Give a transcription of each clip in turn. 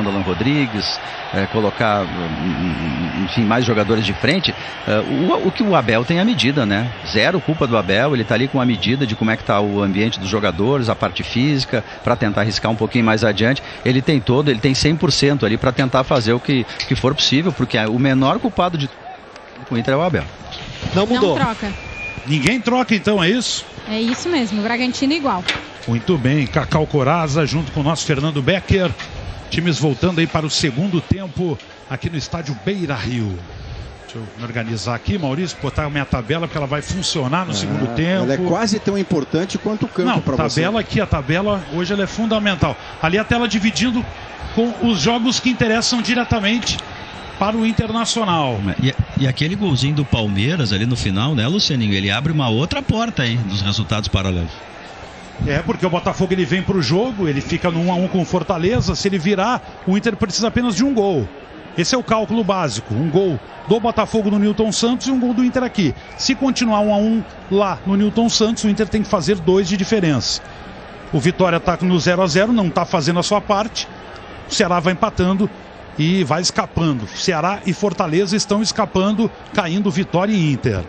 Alan Rodrigues, colocar, enfim, mais jogadores de frente. O que o Abel tem a medida, né? Zero culpa do Abel, ele está ali com a medida de como é que está o ambiente dos jogadores, a parte física, para tentar arriscar um pouquinho mais adiante. Ele tem 100% ali para tentar fazer o que for possível, porque o menor culpado de o Inter é o Abel. Não mudou. Não troca. Ninguém troca, então, é isso? É isso mesmo, o Bragantino igual. Muito bem, Cacau Corazza junto com o nosso Fernando Becker. Times voltando aí para o segundo tempo aqui no estádio Beira-Rio. Deixa eu me organizar aqui, Maurício, botar a minha tabela porque ela vai funcionar no segundo tempo. Ela é quase tão importante quanto o campo para você. Tabela aqui, a tabela hoje ela é fundamental. Ali a tela dividindo com os jogos que interessam diretamente para o Internacional. E aquele golzinho do Palmeiras ali no final, né, Lucianinho? Ele abre uma outra porta aí dos resultados paralelos. Porque o Botafogo ele vem para o jogo, ele fica no 1-1 com o Fortaleza. Se ele virar, o Inter precisa apenas de um gol. Esse é o cálculo básico. Um gol do Botafogo no Newton Santos e um gol do Inter aqui. Se continuar 1-1 lá no Newton Santos, o Inter tem que fazer 2 de diferença. O Vitória está no 0-0, não está fazendo a sua parte. O Ceará vai empatando e vai escapando. Ceará e Fortaleza estão escapando, caindo Vitória e Inter.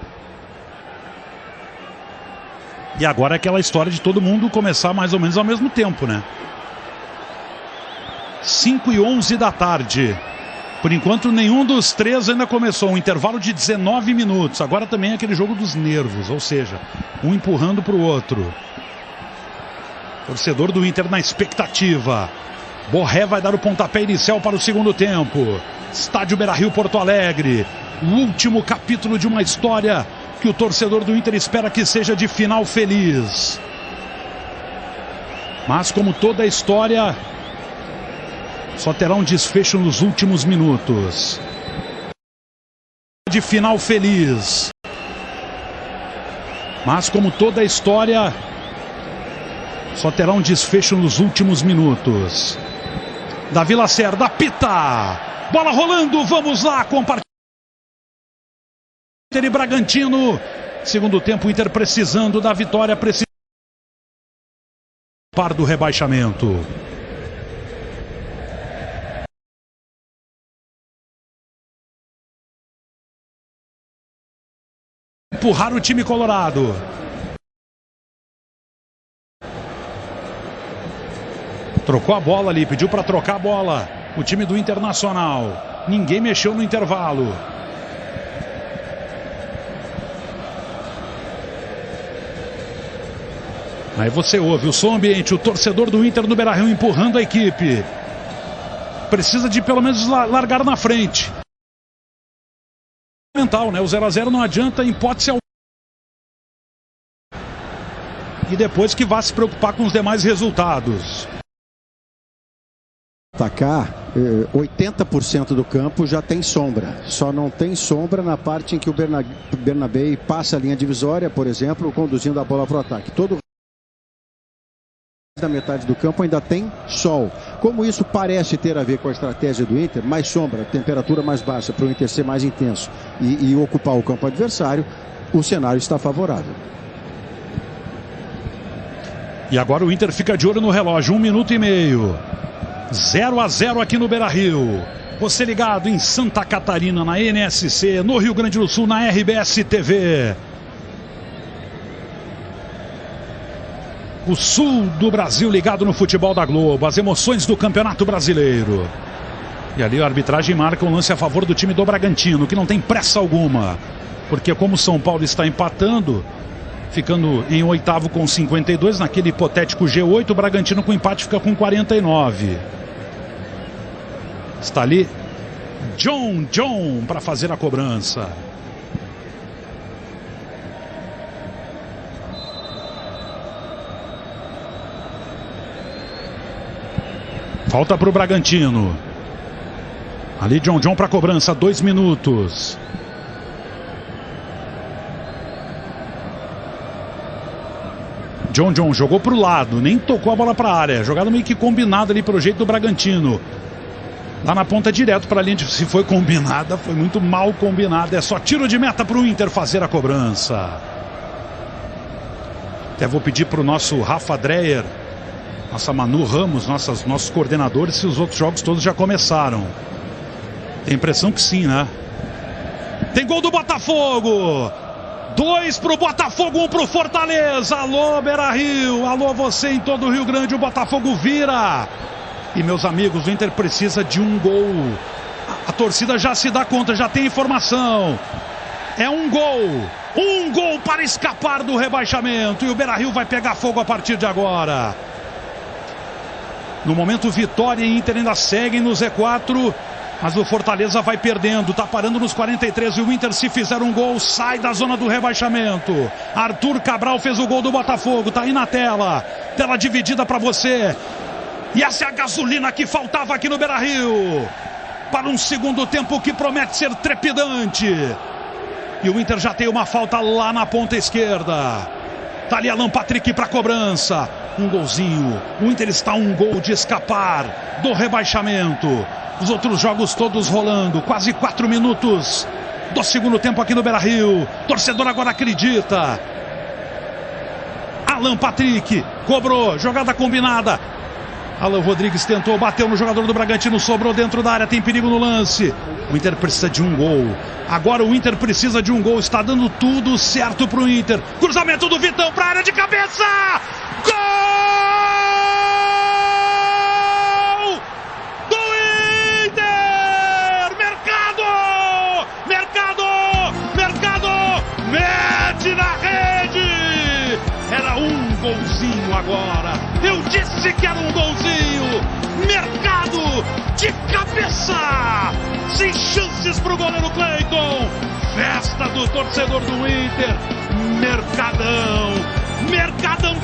E agora é aquela história de todo mundo começar mais ou menos ao mesmo tempo, né? 5h11 da tarde. Por enquanto nenhum dos três ainda começou. Um intervalo de 19 minutos. Agora também é aquele jogo dos nervos, ou seja, um empurrando para o outro. Torcedor do Inter na expectativa. Borré vai dar o pontapé inicial para o segundo tempo. Estádio Beira-Rio, Porto Alegre. O último capítulo de uma história que o torcedor do Inter espera que seja de final feliz. Mas como toda a história, só terá um desfecho nos últimos minutos. De final feliz. Mas como toda a história, só terá um desfecho nos últimos minutos. Davi Lacerda apita. Bola rolando, vamos lá, compartilhar. Inter e Bragantino. Segundo tempo, o Inter precisando da vitória, precisa par do rebaixamento. Empurrar o time colorado. Trocou a bola ali, pediu para trocar a bola. O time do Internacional. Ninguém mexeu no intervalo. Aí você ouve o som ambiente, o torcedor do Inter no Beira-Rio empurrando a equipe. Precisa de pelo menos largar na frente. Mental, né? O 0-0 não adianta, em hipótese alguma. E depois que vá se preocupar com os demais resultados. Atacar, 80% do campo já tem sombra. Só não tem sombra na parte em que o Bernabé passa a linha divisória, por exemplo, conduzindo a bola para o ataque. Todo da metade do campo ainda tem sol. Como isso parece ter a ver com a estratégia do Inter, mais sombra, temperatura mais baixa para o Inter ser mais intenso e ocupar o campo adversário, o cenário está favorável. E agora o Inter fica de olho no relógio, 1 minuto e meio. 0-0 aqui no Beira-Rio. Você ligado em Santa Catarina, na NSC, no Rio Grande do Sul, na RBS TV. O sul do Brasil ligado no futebol da Globo. As emoções do Campeonato Brasileiro. E ali a arbitragem marca um lance a favor do time do Bragantino, que não tem pressa alguma. Porque como o São Paulo está empatando, ficando em oitavo com 52, naquele hipotético G8, o Bragantino com empate fica com 49. Está ali John para fazer a cobrança. Falta para o Bragantino. Ali John para a cobrança, 2 minutos. John jogou para o lado, nem tocou a bola para a área. Jogada meio que combinada ali pelo jeito do Bragantino. Lá na ponta direto para a linha, se foi combinada, foi muito mal combinada. É só tiro de meta para o Inter fazer a cobrança. Até vou pedir para o nosso Rafa Dreyer Nossa Manu Ramos, nossos coordenadores, se os outros jogos todos já começaram. Tem impressão que sim, né? Tem gol do Botafogo! 2 pro Botafogo, 1 pro Fortaleza. Alô, Beira-Rio, alô você em todo o Rio Grande, o Botafogo vira. E meus amigos, o Inter precisa de um gol. A torcida já se dá conta, já tem informação. É um gol para escapar do rebaixamento. E o Beira-Rio vai pegar fogo a partir de agora. No momento, Vitória e Inter ainda seguem no Z4. Mas o Fortaleza vai perdendo, tá parando nos 43 e o Inter, se fizer um gol, sai da zona do rebaixamento. Arthur Cabral fez o gol do Botafogo, tá aí na tela dividida para você. E essa é a gasolina que faltava aqui no Beira-Rio, para um segundo tempo que promete ser trepidante. E o Inter já tem uma falta lá na ponta esquerda. Tá ali Alan Patrick para cobrança. Um golzinho, o Inter está a um gol de escapar do rebaixamento. Os outros jogos todos rolando, quase 4 minutos do segundo tempo aqui no Beira-Rio. Torcedor agora acredita. Alan Patrick cobrou, jogada combinada. Alan Rodrigues tentou, bateu no jogador do Bragantino, sobrou dentro da área, tem perigo no lance. O Inter precisa de um gol. Agora o Inter precisa de um gol, está dando tudo certo pro Inter. Cruzamento do Vitão para a área de cabeça. Gol! Mete na rede! Era um golzinho agora. Eu disse que era um golzinho. Mercado de cabeça. Sem chances pro goleiro Cleiton. Festa do torcedor do Inter. Mercadão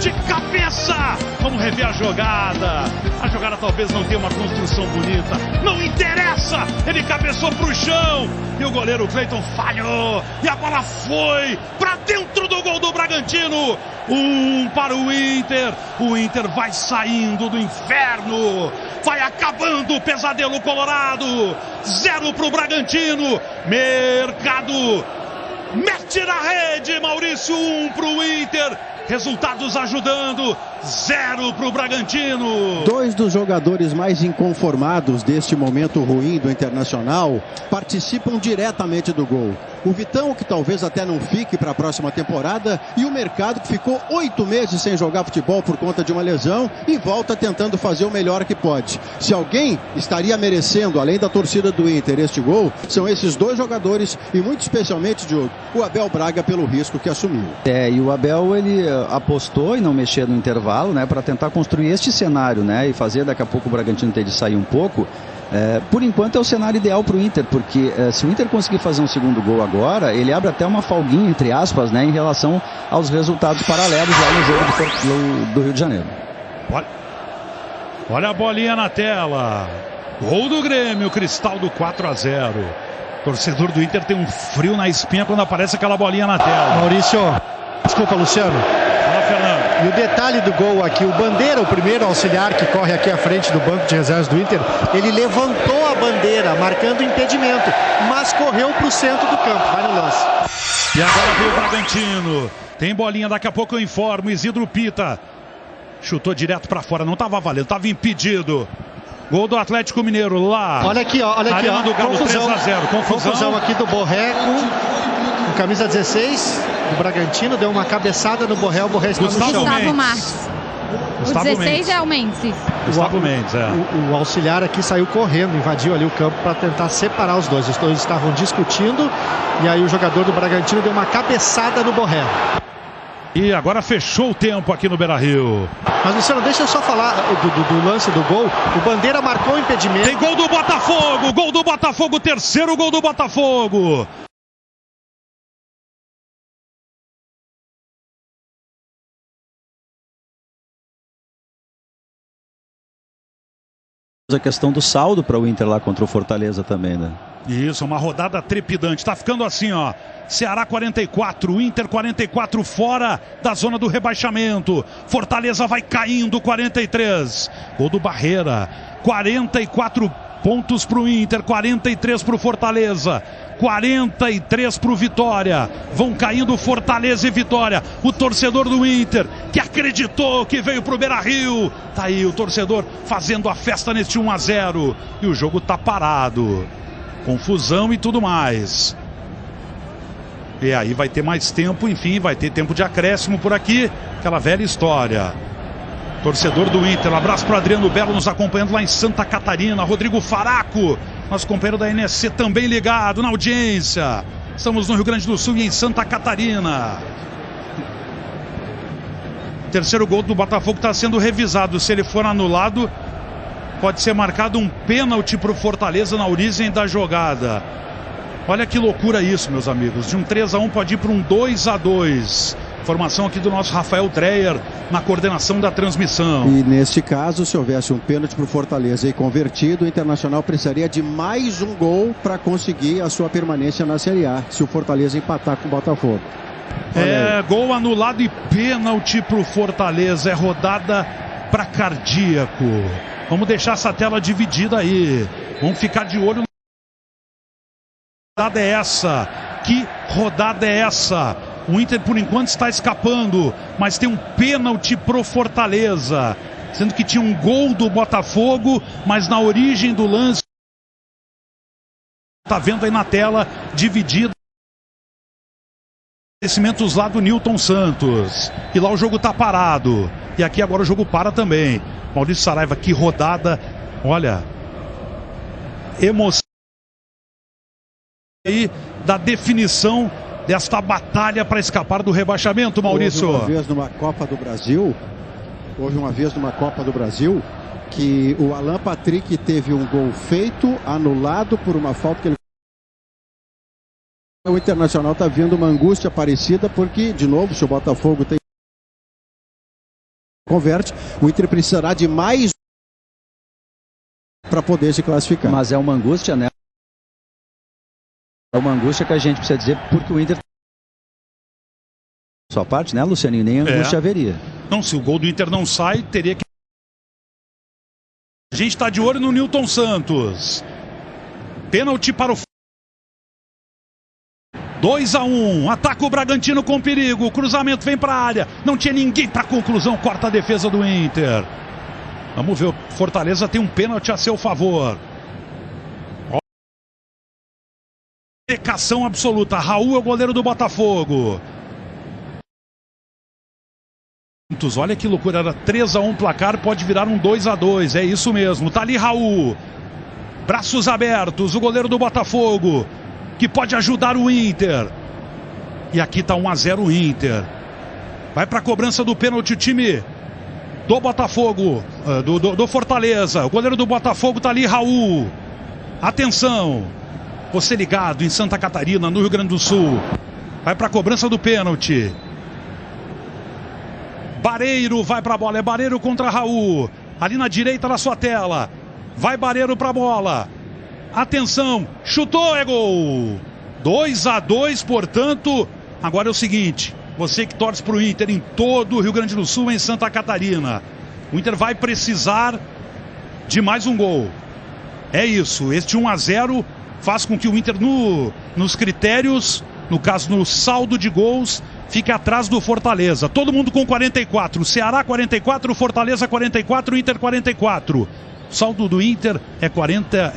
de cabeça. Vamos rever a jogada. A jogada talvez não tenha uma construção bonita. Não interessa. Ele cabeçou pro chão. E o goleiro Cleiton falhou. E a bola foi para dentro do gol do Bragantino. 1 para o Inter. O Inter vai saindo do inferno. Vai acabando o pesadelo colorado. 0 para o Bragantino. Mercado mete na rede. Maurício, 1 para o Inter. Resultados ajudando, 0 para o Bragantino. 2 dos jogadores mais inconformados deste momento ruim do Internacional participam diretamente do gol. O Vitão, que talvez até não fique para a próxima temporada, e o Mercado, que ficou 8 meses sem jogar futebol por conta de uma lesão e volta tentando fazer o melhor que pode. Se alguém estaria merecendo, além da torcida do Inter, este gol, são esses 2 jogadores e muito especialmente, Diogo, o Abel Braga pelo risco que assumiu. E o Abel, ele apostou em não mexer no intervalo, né, para tentar construir este cenário, né, e fazer daqui a pouco o Bragantino ter de sair um pouco. Por enquanto é o cenário ideal para o Inter, porque se o Inter conseguir fazer um segundo gol agora, ele abre até uma folguinha, entre aspas, né, em relação aos resultados paralelos lá no jogo do Rio de Janeiro. Olha a bolinha na tela. Gol do Grêmio, Cristal do 4-0. Torcedor do Inter tem um frio na espinha quando aparece aquela bolinha na tela. Maurício, desculpa, Luciano. Fala, Fernando. E o detalhe do gol aqui, o Bandeira, o primeiro auxiliar que corre aqui à frente do banco de reservas do Inter, ele levantou a bandeira, marcando impedimento, mas correu para o centro do campo, vai no lance. E agora veio o Bragantino. Tem bolinha, daqui a pouco eu informo. Isidro Pita chutou direto para fora, não estava valendo, estava impedido. Gol do Atlético Mineiro lá. Olha aqui, ó. Do Galo, confusão. 3-0. Confusão aqui do Borré com camisa 16 do Bragantino. Deu uma cabeçada no Borré. O Borré está no chão. Gustavo Marques. O 16 é o Mendes. Gustavo Mendes, o auxiliar aqui saiu correndo, invadiu ali o campo para tentar separar os dois. Os dois estavam discutindo e aí o jogador do Bragantino deu uma cabeçada no Borré. E agora fechou o tempo aqui no Beira-Rio. Mas, Luciano, deixa eu só falar do lance do gol. O Bandeira marcou o impedimento. Tem gol do Botafogo! Gol do Botafogo, terceiro gol do Botafogo! A questão do saldo para o Inter lá contra o Fortaleza também, né? Isso, uma rodada trepidante. Tá ficando assim, ó. Ceará 44, Inter 44 fora da zona do rebaixamento. Fortaleza vai caindo, 43. Gol do Barreira. 44 pontos para o Inter, 43 para o Fortaleza, 43 para o Vitória. Vão caindo Fortaleza e Vitória. O torcedor do Inter, que acreditou, que veio para o Beira-Rio, tá aí o torcedor fazendo a festa neste 1-0. E o jogo tá parado. Confusão e tudo mais. E aí vai ter mais tempo, enfim, vai ter tempo de acréscimo por aqui. Aquela velha história. Torcedor do Inter, um abraço para Adriano Belo nos acompanhando lá em Santa Catarina. Rodrigo Faraco, nosso companheiro da NSC, também ligado na audiência. Estamos no Rio Grande do Sul e em Santa Catarina. Terceiro gol do Botafogo está sendo revisado. Se ele for anulado, pode ser marcado um pênalti para o Fortaleza na origem da jogada. Olha que loucura isso, meus amigos. De um 3-1 pode ir para um 2-2. Informação aqui do nosso Rafael Dreyer na coordenação da transmissão. E neste caso, se houvesse um pênalti para o Fortaleza e convertido, o Internacional precisaria de mais um gol para conseguir a sua permanência na Série A, se o Fortaleza empatar com o Botafogo. Gol anulado e pênalti para o Fortaleza. É rodada para cardíaco. Vamos deixar essa tela dividida aí. Vamos ficar de olho. Que rodada é essa? Que rodada é essa? O Inter, por enquanto, está escapando, mas tem um pênalti pro Fortaleza. Sendo que tinha um gol do Botafogo, mas na origem do lance... Tá vendo aí na tela, dividida. Acontecimentos lá do Nilton Santos. E lá o jogo tá parado. E aqui agora o jogo para também. Maurício Saraiva, que rodada. Olha. Emoção aí da definição desta batalha para escapar do rebaixamento, Maurício. Houve uma vez numa Copa do Brasil, que o Alan Patrick teve um gol feito, anulado por uma falta que ele... O Internacional está vendo uma angústia parecida, porque, de novo, se o Botafogo tem... converte, o Inter precisará de mais para poder se classificar. Mas é uma angústia, né? É uma angústia que a gente precisa dizer, porque o Inter... Sua parte, né, Lucianinho? Nem angústia haveria. Não, se o gol do Inter não sai, teria que... A gente está de olho no Nilton Santos. Pênalti para o... 2-1, ataca o Bragantino com perigo, cruzamento vem para a área, não tinha ninguém para conclusão, corta a defesa do Inter. Vamos ver, o Fortaleza tem um pênalti a seu favor. Dedicação absoluta, Raul é o goleiro do Botafogo. Olha que loucura, era 3-1 placar, pode virar um 2-2, é isso mesmo, tá ali Raul. Braços abertos, o goleiro do Botafogo, que pode ajudar o Inter. E aqui tá 1-0 o Inter. Vai pra cobrança do pênalti o time do Botafogo, do Fortaleza. O goleiro do Botafogo tá ali, Raul. Atenção, você ligado em Santa Catarina, no Rio Grande do Sul. Vai pra cobrança do pênalti. Bareiro vai pra bola, é Bareiro contra Raul. Ali na direita da sua tela. Vai Bareiro pra bola. Atenção, chutou, é gol. 2-2, portanto. Agora é o seguinte, você que torce para o Inter em todo o Rio Grande do Sul, em Santa Catarina, o Inter vai precisar de mais um gol. É isso, este 1-0 faz com que o Inter nos critérios, no caso no saldo de gols, fique atrás do Fortaleza. Todo mundo com 44, Ceará 44, Fortaleza 44, Inter 44. O saldo do Inter é 40,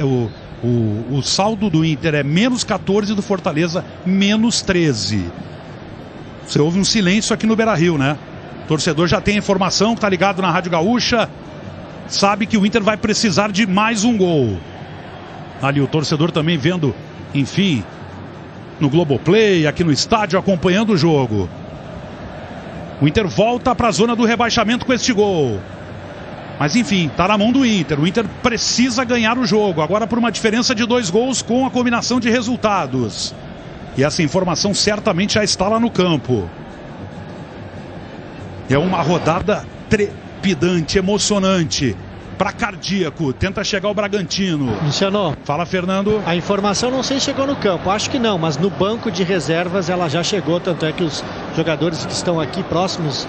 o saldo do Inter é menos 14 e do Fortaleza menos 13. Você ouve um silêncio aqui no Beira-Rio, né? O torcedor já tem a informação, que tá ligado na Rádio Gaúcha, sabe que o Inter vai precisar de mais um gol. Ali o torcedor também vendo, enfim, no Globoplay, aqui no estádio, acompanhando o jogo. O Inter volta para a zona do rebaixamento com este gol. Mas enfim, tá na mão do Inter. O Inter precisa ganhar o jogo. Agora por uma diferença de 2 gols com a combinação de resultados. E essa informação certamente já está lá no campo. É uma rodada trepidante, emocionante. para Cardíaco, tenta chegar o Bragantino. Luciano. Fala, Fernando. A informação não sei se chegou no campo, acho que não, mas no banco de reservas ela já chegou, tanto é que os jogadores que estão aqui próximos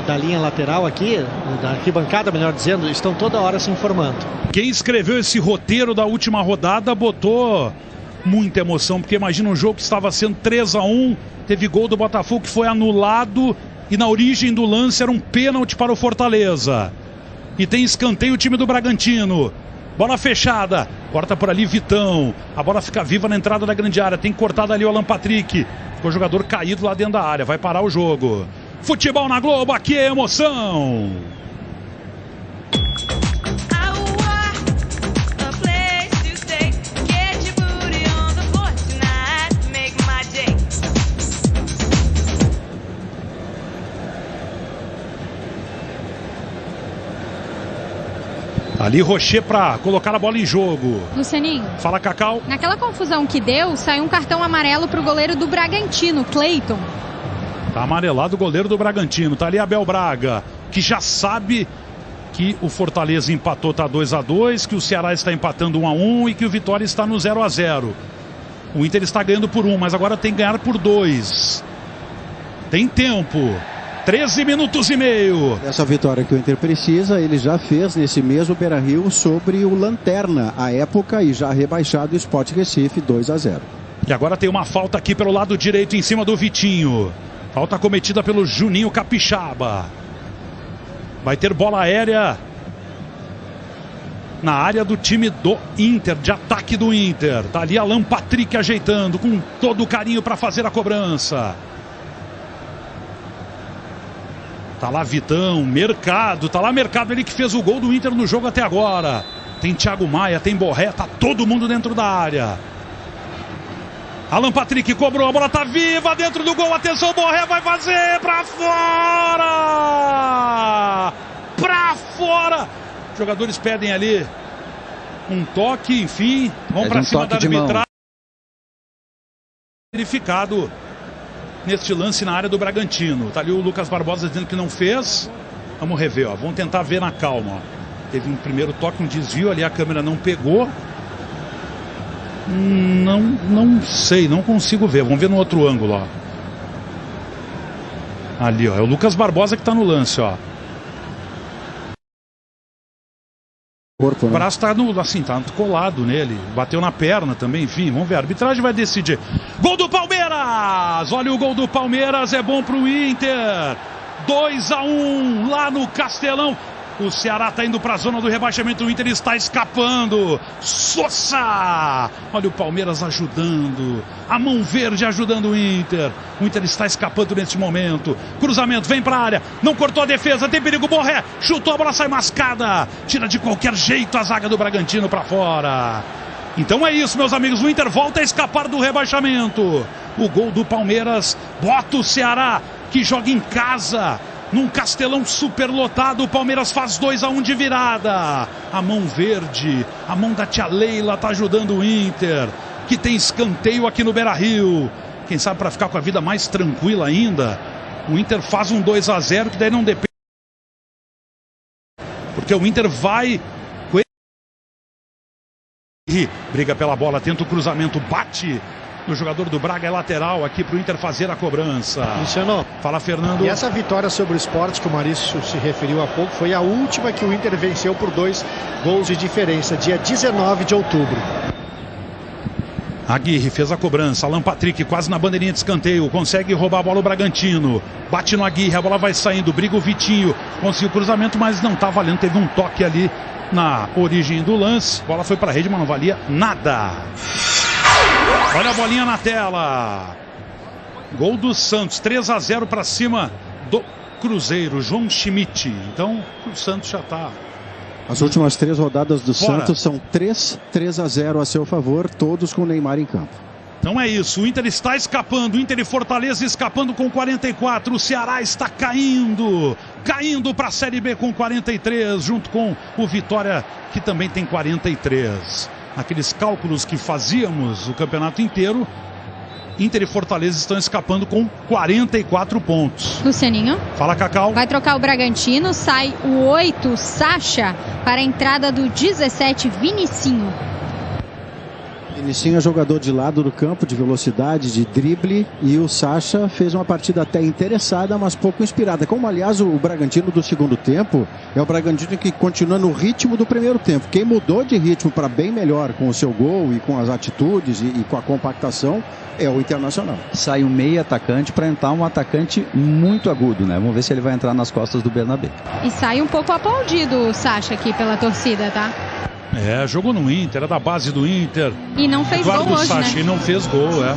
da linha lateral aqui, da arquibancada, melhor dizendo, estão toda hora se informando. Quem escreveu esse roteiro da última rodada botou muita emoção, porque imagina um jogo que estava sendo 3-1, teve gol do Botafogo que foi anulado e na origem do lance era um pênalti para o Fortaleza. E tem escanteio o time do Bragantino. Bola fechada. Corta por ali Vitão. A bola fica viva na entrada da grande área. Tem cortado ali o Alan Patrick. Ficou o jogador caído lá dentro da área. Vai parar o jogo. Futebol na Globo. Aqui é emoção. Ali Rocher para colocar a bola em jogo. Lucianinho. Fala, Cacau. Naquela confusão que deu, saiu um cartão amarelo para o goleiro do Bragantino, Cleiton. Tá amarelado o goleiro do Bragantino. Tá ali Abel Braga, que já sabe que o Fortaleza empatou, tá 2-2, que o Ceará está empatando 1-1 e que o Vitória está no 0-0. O Inter está ganhando por 1, mas agora tem que ganhar por 2. Tem tempo. 13 minutos e meio. Essa vitória que o Inter precisa, ele já fez nesse mesmo Beira-Rio sobre o Lanterna, à época, e já rebaixado o Sport Recife 2-0. E agora tem uma falta aqui pelo lado direito em cima do Vitinho. Falta cometida pelo Juninho Capixaba. Vai ter bola aérea na área do time do Inter, de ataque do Inter. Tá ali Alan Patrick ajeitando com todo o carinho para fazer a cobrança. Tá lá Vitão, Mercado, tá lá Mercado, ele que fez o gol do Inter no jogo até agora. Tem Thiago Maia, tem Borré, tá todo mundo dentro da área. Alan Patrick cobrou, a bola tá viva dentro do gol, atenção, Borré vai fazer pra fora! Pra fora! Os jogadores pedem ali um toque, enfim, vão pra cima da arbitragem. Verificado neste lance na área do Bragantino. Tá ali o Lucas Barbosa dizendo que não fez. Vamos rever, ó. Vamos tentar ver na calma, ó. Teve um primeiro toque, um desvio ali, a câmera não pegou. Não sei, não consigo ver. Vamos ver no outro ângulo, ó. Ali, ó. É o Lucas Barbosa que tá no lance, ó. Corpo, né? O braço tá tá colado nele. Bateu na perna também, enfim. Vamos ver, a arbitragem vai decidir. Gol do Palmeiras! Olha o gol do Palmeiras, é bom pro Inter. 2-1 lá no Castelão. O Ceará tá indo pra zona do rebaixamento, o Inter está escapando. Sosa! Olha o Palmeiras ajudando. A mão verde ajudando o Inter. O Inter está escapando neste momento. Cruzamento, vem pra área. Não cortou a defesa, tem perigo, Borré. Chutou, a bola sai mascada. Tira de qualquer jeito a zaga do Bragantino pra fora. Então é isso, meus amigos. O Inter volta a escapar do rebaixamento. O gol do Palmeiras bota o Ceará, que joga em casa, num Castelão superlotado. O Palmeiras faz 2-1 de virada. A mão verde, a mão da tia Leila tá ajudando o Inter, que tem escanteio aqui no Beira-Rio. Quem sabe para ficar com a vida mais tranquila ainda, o Inter faz um 2-0, que daí não depende. Porque o Inter vai... briga pela bola, tenta o cruzamento, bate do jogador do Braga, é lateral aqui para o Inter fazer a cobrança. Luciano. Fala, Fernando. E essa vitória sobre o Sport, que o Maurício se referiu há pouco, foi a última que o Inter venceu por 2 gols de diferença, dia 19 de outubro. Aguirre fez a cobrança, Alan Patrick quase na bandeirinha de escanteio, consegue roubar a bola o Bragantino, bate no Aguirre, a bola vai saindo, briga o Vitinho, conseguiu o cruzamento, mas não tá valendo, teve um toque ali na origem do lance, a bola foi para a rede, mas não valia nada. Olha a bolinha na tela. Gol do Santos, 3-0 para cima do Cruzeiro, João Schmidt. Então o Santos já está... As últimas 3 rodadas do Santos são 3-0 a seu favor, todos com o Neymar em campo. Então é isso, o Inter está escapando, o Inter e Fortaleza escapando com 44, o Ceará está caindo para a Série B com 43, junto com o Vitória, que também tem 43. Aqueles cálculos que fazíamos o campeonato inteiro, Inter e Fortaleza estão escapando com 44 pontos. Lucianinho. Fala, Cacau. Vai trocar o Bragantino, sai o 8, Sacha, para a entrada do 17, Vinicinho. Vinicinho é jogador de lado do campo, de velocidade, de drible, e o Sacha fez uma partida até interessada, mas pouco inspirada. Como, aliás, o Bragantino do segundo tempo é o Bragantino que continua no ritmo do primeiro tempo. Quem mudou de ritmo para bem melhor com o seu gol e com as atitudes e com a compactação é o Internacional. Sai um meio atacante para entrar um atacante muito agudo, né? Vamos ver se ele vai entrar nas costas do Bernabé. E sai um pouco aplaudido o Sacha aqui pela torcida, tá? É, jogou no Inter, é da base do Inter. E não fez gol hoje, Sacha, né? E não fez gol, é.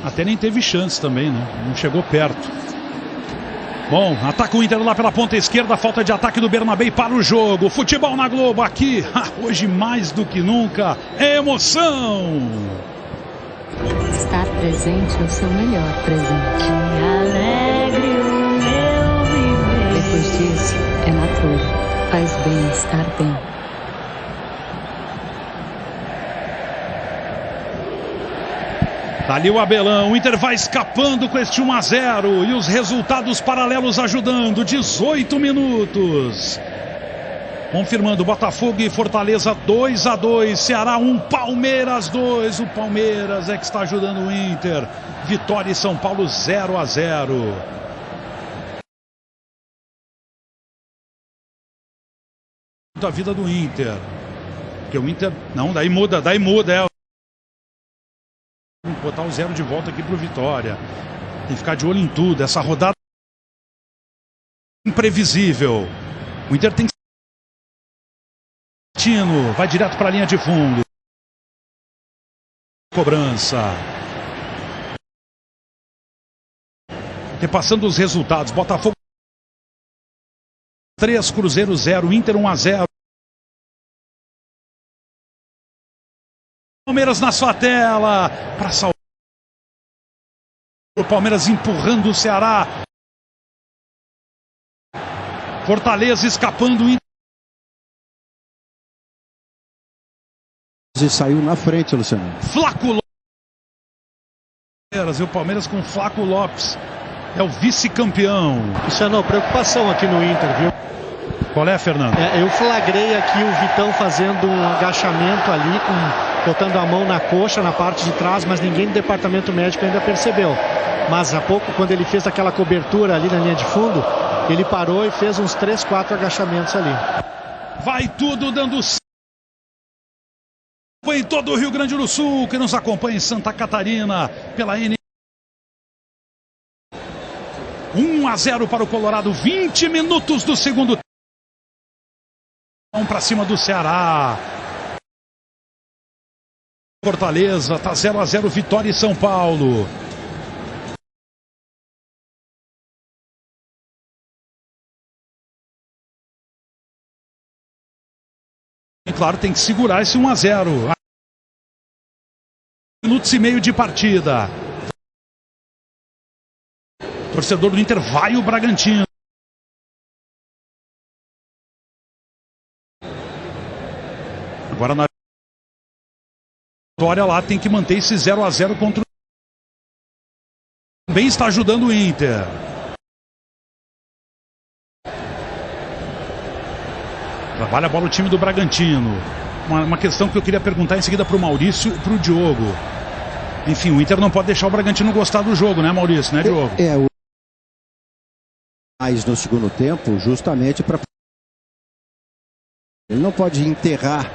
Até nem teve chance também, né? Não chegou perto. Bom, ataca o Inter lá pela ponta esquerda, falta de ataque do Bernabé para o jogo. Futebol na Globo aqui, hoje mais do que nunca, é emoção! Estar presente é o seu melhor presente. Alegre o meu viver. Depois disso, é Natura. Faz bem estar bem. Tá ali o Abelão, o Inter vai escapando com este 1-0 e os resultados paralelos ajudando. 18 minutos. Confirmando, Botafogo e Fortaleza 2-2, Ceará 1, Palmeiras 2. O Palmeiras é que está ajudando o Inter. Vitória e São Paulo 0-0. A vida do Inter. Porque o Inter, não, daí muda, é. Botar o 0 de volta aqui pro Vitória. Tem que ficar de olho em tudo. Essa rodada imprevisível. O Inter tem que... Vai direto para a linha de fundo. Cobrança. Repassando os resultados. Botafogo 3, Cruzeiro 0, Inter 1-0. Palmeiras na sua tela. Para salvar. O Palmeiras empurrando o Ceará. Fortaleza escapando. E saiu na frente, Luciano. Flaco Lopes. E o Palmeiras com Flaco Lopes. É o vice-campeão. Luciano, preocupação aqui no Inter, viu? Qual é, Fernando? Eu flagrei aqui o Vitão fazendo um agachamento ali, botando a mão na coxa, na parte de trás, mas ninguém do departamento médico ainda percebeu. Mas há pouco, quando ele fez aquela cobertura ali na linha de fundo, ele parou e fez uns 3, 4 agachamentos ali. Vai tudo dando em todo o Rio Grande do Sul, que nos acompanha em Santa Catarina, pela N. 1-0 para o Colorado, 20 minutos do segundo tempo. Para cima do Ceará. Fortaleza, tá 0-0, Vitória e São Paulo. E claro, tem que segurar esse 1-0. Minutos e meio de partida. Torcedor do Inter vai o Bragantino. Agora na vitória lá tem que manter esse 0-0 contra o... Também está ajudando o Inter. Trabalha a bola o time do Bragantino. Uma questão que eu queria perguntar em seguida para o Maurício e para o Diogo. Enfim, o Inter não pode deixar o Bragantino gostar do jogo, né, Maurício, né, Diogo? Mais no segundo tempo, justamente para... Ele não pode enterrar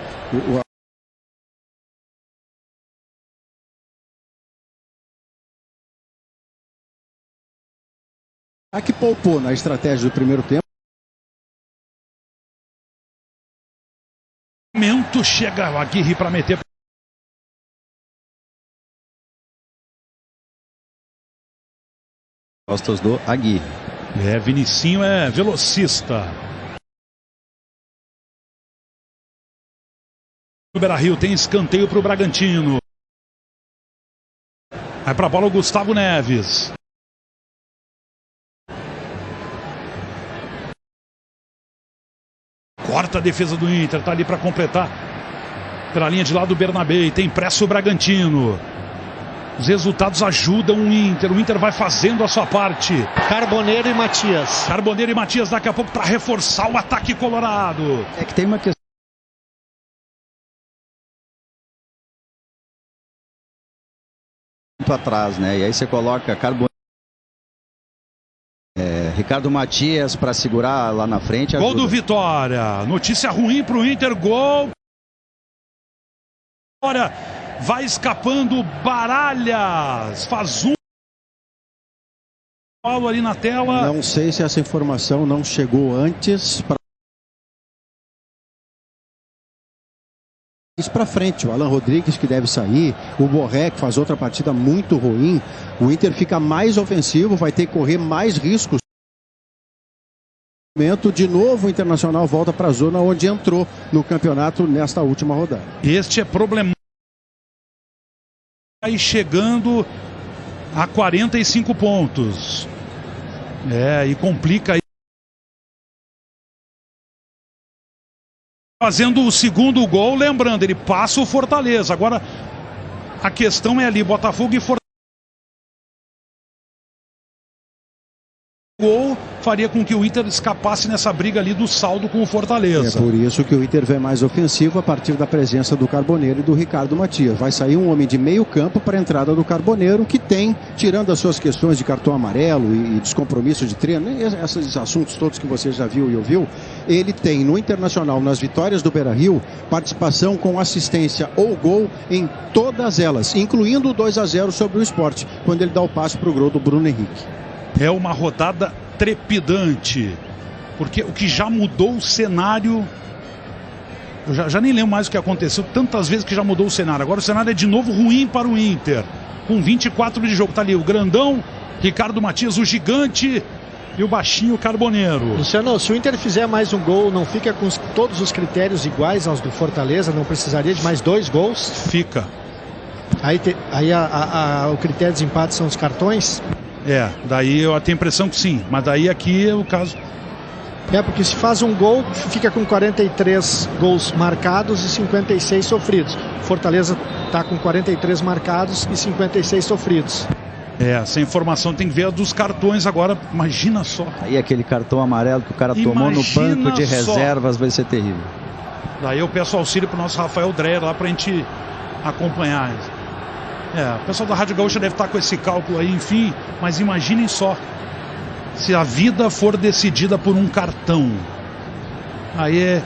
a que poupou na estratégia do primeiro tempo. Chega o Aguirre para meter. Costas do Aguirre. Vinicinho é velocista. O Beira-Rio tem escanteio para o Bragantino. Vai para a bola o Gustavo Neves. Corta a defesa do Inter, tá ali para completar pela linha de lado do Bernabé. Tem pressa o Bragantino. Os resultados ajudam o Inter vai fazendo a sua parte. Carboneiro e Matias. Carboneiro e Matias daqui a pouco para reforçar o ataque colorado. É que tem uma questão atrás, né? E aí você coloca Ricardo Matias para segurar lá na frente. Gol do Vitória. Notícia ruim pro Inter. Gol. Vitória vai escapando. Baralhas faz um. Paulo ali na tela. Não sei se essa informação não chegou antes para frente. O Alan Rodrigues que deve sair, o Borré que faz outra partida muito ruim. O Inter fica mais ofensivo, vai ter que correr mais riscos. De novo o Internacional volta para a zona onde entrou no campeonato nesta última rodada. Este é problemático. Aí chegando a 45 pontos. E complica aí. Fazendo o segundo gol, lembrando, ele passa o Fortaleza. Agora a questão é ali, Botafogo e Fortaleza. O gol faria com que o Inter escapasse nessa briga ali do saldo com o Fortaleza. É por isso que o Inter vem mais ofensivo a partir da presença do Carboneiro e do Ricardo Matias. Vai sair um homem de meio campo para a entrada do Carboneiro, que tem, tirando as suas questões de cartão amarelo e descompromisso de treino, esses assuntos todos que você já viu e ouviu, ele tem no Internacional, nas vitórias do Beira-Rio, participação com assistência ou gol em todas elas, incluindo o 2-0 sobre o Sport, quando ele dá o passe para o gol do Bruno Henrique. É uma rodada trepidante, porque o que já mudou o cenário, eu já nem lembro mais o que aconteceu, tantas vezes que já mudou o cenário. Agora o cenário é de novo ruim para o Inter, com 24 de jogo. Tá ali o grandão, Ricardo Matias, o gigante, e o baixinho Carboneiro. Luciano, se o Inter fizer mais um gol, não fica com todos os critérios iguais aos do Fortaleza? Não precisaria de mais 2 gols? Fica. Aí o critério de empate são os cartões? Daí eu tenho a impressão que sim, mas daí aqui é o caso. Porque se faz um gol, fica com 43 gols marcados e 56 sofridos. Fortaleza está com 43 marcados e 56 sofridos. Essa informação tem que ver a dos cartões agora, imagina só. Aí aquele cartão amarelo que o cara tomou no banco de reservas vai ser terrível. Daí eu peço auxílio pro nosso Rafael Dreyer lá pra gente acompanhar. O pessoal da Rádio Gaúcha deve estar com esse cálculo aí, enfim, mas imaginem só, se a vida for decidida por um cartão, aí é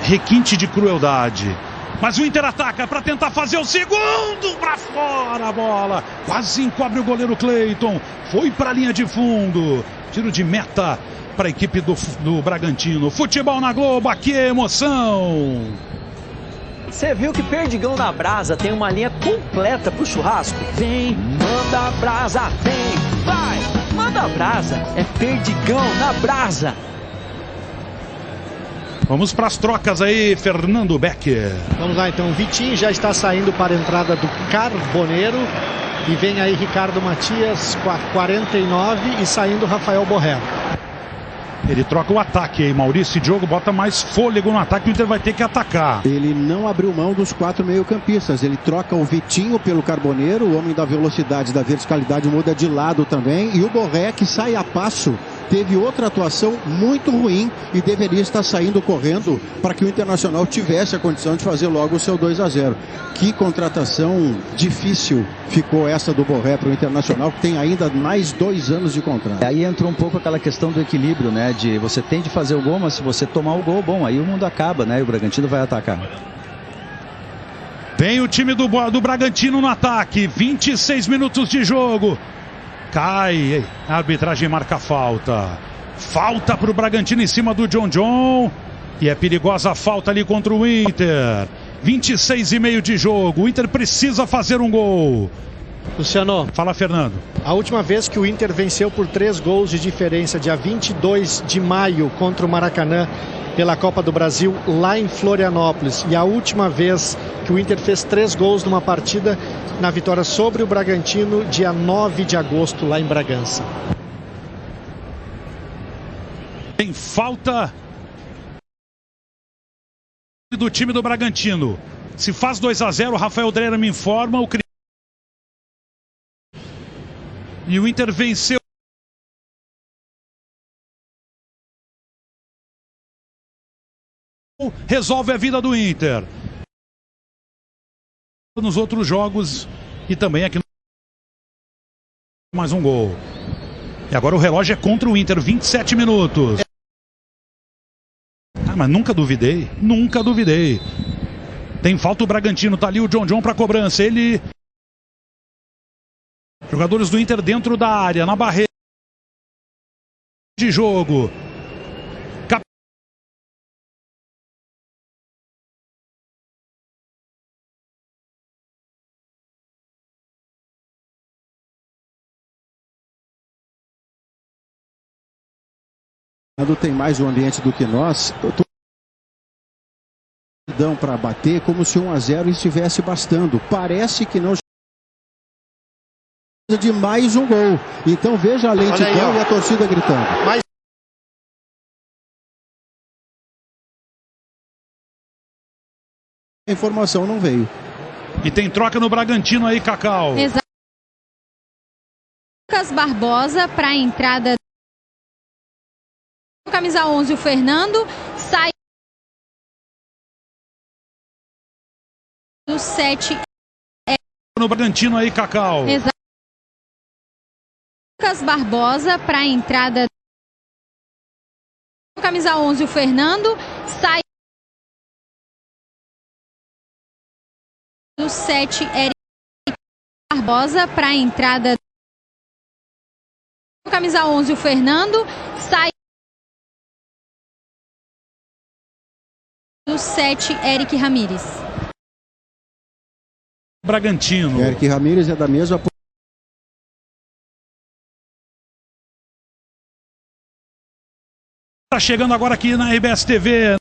requinte de crueldade. Mas o Inter ataca para tentar fazer o segundo, para fora a bola, quase encobre o goleiro Cleiton, foi para a linha de fundo, tiro de meta para a equipe do Bragantino. Futebol na Globo, aqui é emoção. Você viu que Perdigão na Brasa tem uma linha completa pro churrasco? Vem, manda brasa, vem, vai, manda brasa, é Perdigão na Brasa. Vamos para as trocas aí, Fernando Becker. Vamos lá então, o Vitinho já está saindo para a entrada do Carboneiro. E vem aí Ricardo Matias com a 49 e saindo Rafael Borré. Ele troca o ataque aí, Maurício e Diogo bota mais fôlego no ataque, o Inter vai ter que atacar. Ele não abriu mão dos 4 meio-campistas, ele troca o Vitinho pelo Carboneiro, o homem da velocidade, da verticalidade, muda de lado também, e o Borré, que sai a passo, teve outra atuação muito ruim e deveria estar saindo correndo para que o Internacional tivesse a condição de fazer logo o seu 2-0. Que contratação difícil ficou essa do Borré para o Internacional, que tem ainda mais 2 anos de contrato. Aí entra um pouco aquela questão do equilíbrio, né? De você tem de fazer o gol, mas se você tomar o gol, bom, aí o mundo acaba, né? E o Bragantino vai atacar. Vem o time do Bragantino no ataque, 26 minutos de jogo. Cai, a arbitragem marca falta. Falta para o Bragantino em cima do John. E é perigosa a falta ali contra o Inter. 26,5 de jogo. O Inter precisa fazer um gol. Luciano. Fala, Fernando. A última vez que o Inter venceu por 3 gols de diferença, dia 22 de maio, contra o Maracanã, pela Copa do Brasil, lá em Florianópolis. E a última vez que o Inter fez 3 gols numa partida, na vitória sobre o Bragantino, dia 9 de agosto, lá em Bragança. Tem falta do time do Bragantino. Se faz 2-0, Rafael Dreyer me informa, o E o Inter venceu. Resolve a vida do Inter. Nos outros jogos e também aqui. Mais um gol. E agora o relógio é contra o Inter, 27 minutos. Ah, mas nunca duvidei, nunca duvidei. Tem falta o Bragantino, tá ali o John para cobrança. Ele... Jogadores do Inter dentro da área, na barreira de jogo. Tem mais o ambiente do que nós. Dão para bater como se 1-0 estivesse bastando. Parece que não de mais um gol. Então veja a lentidão e a torcida gritando. A informação não veio. E tem troca no Bragantino aí, Cacau. Exato. Lucas Barbosa para a entrada. Camisa 11, o Fernando. Sai do 7. No Bragantino aí, Cacau. Exato. Lucas Barbosa para a entrada. Camisa 11, o Fernando. Sai do 7. Eric Barbosa para a entrada. Camisa 11, o Fernando. Sai do 7, Eric Ramírez. Bragantino. Eric Ramírez é da mesma. Tá chegando agora aqui na RBS TV.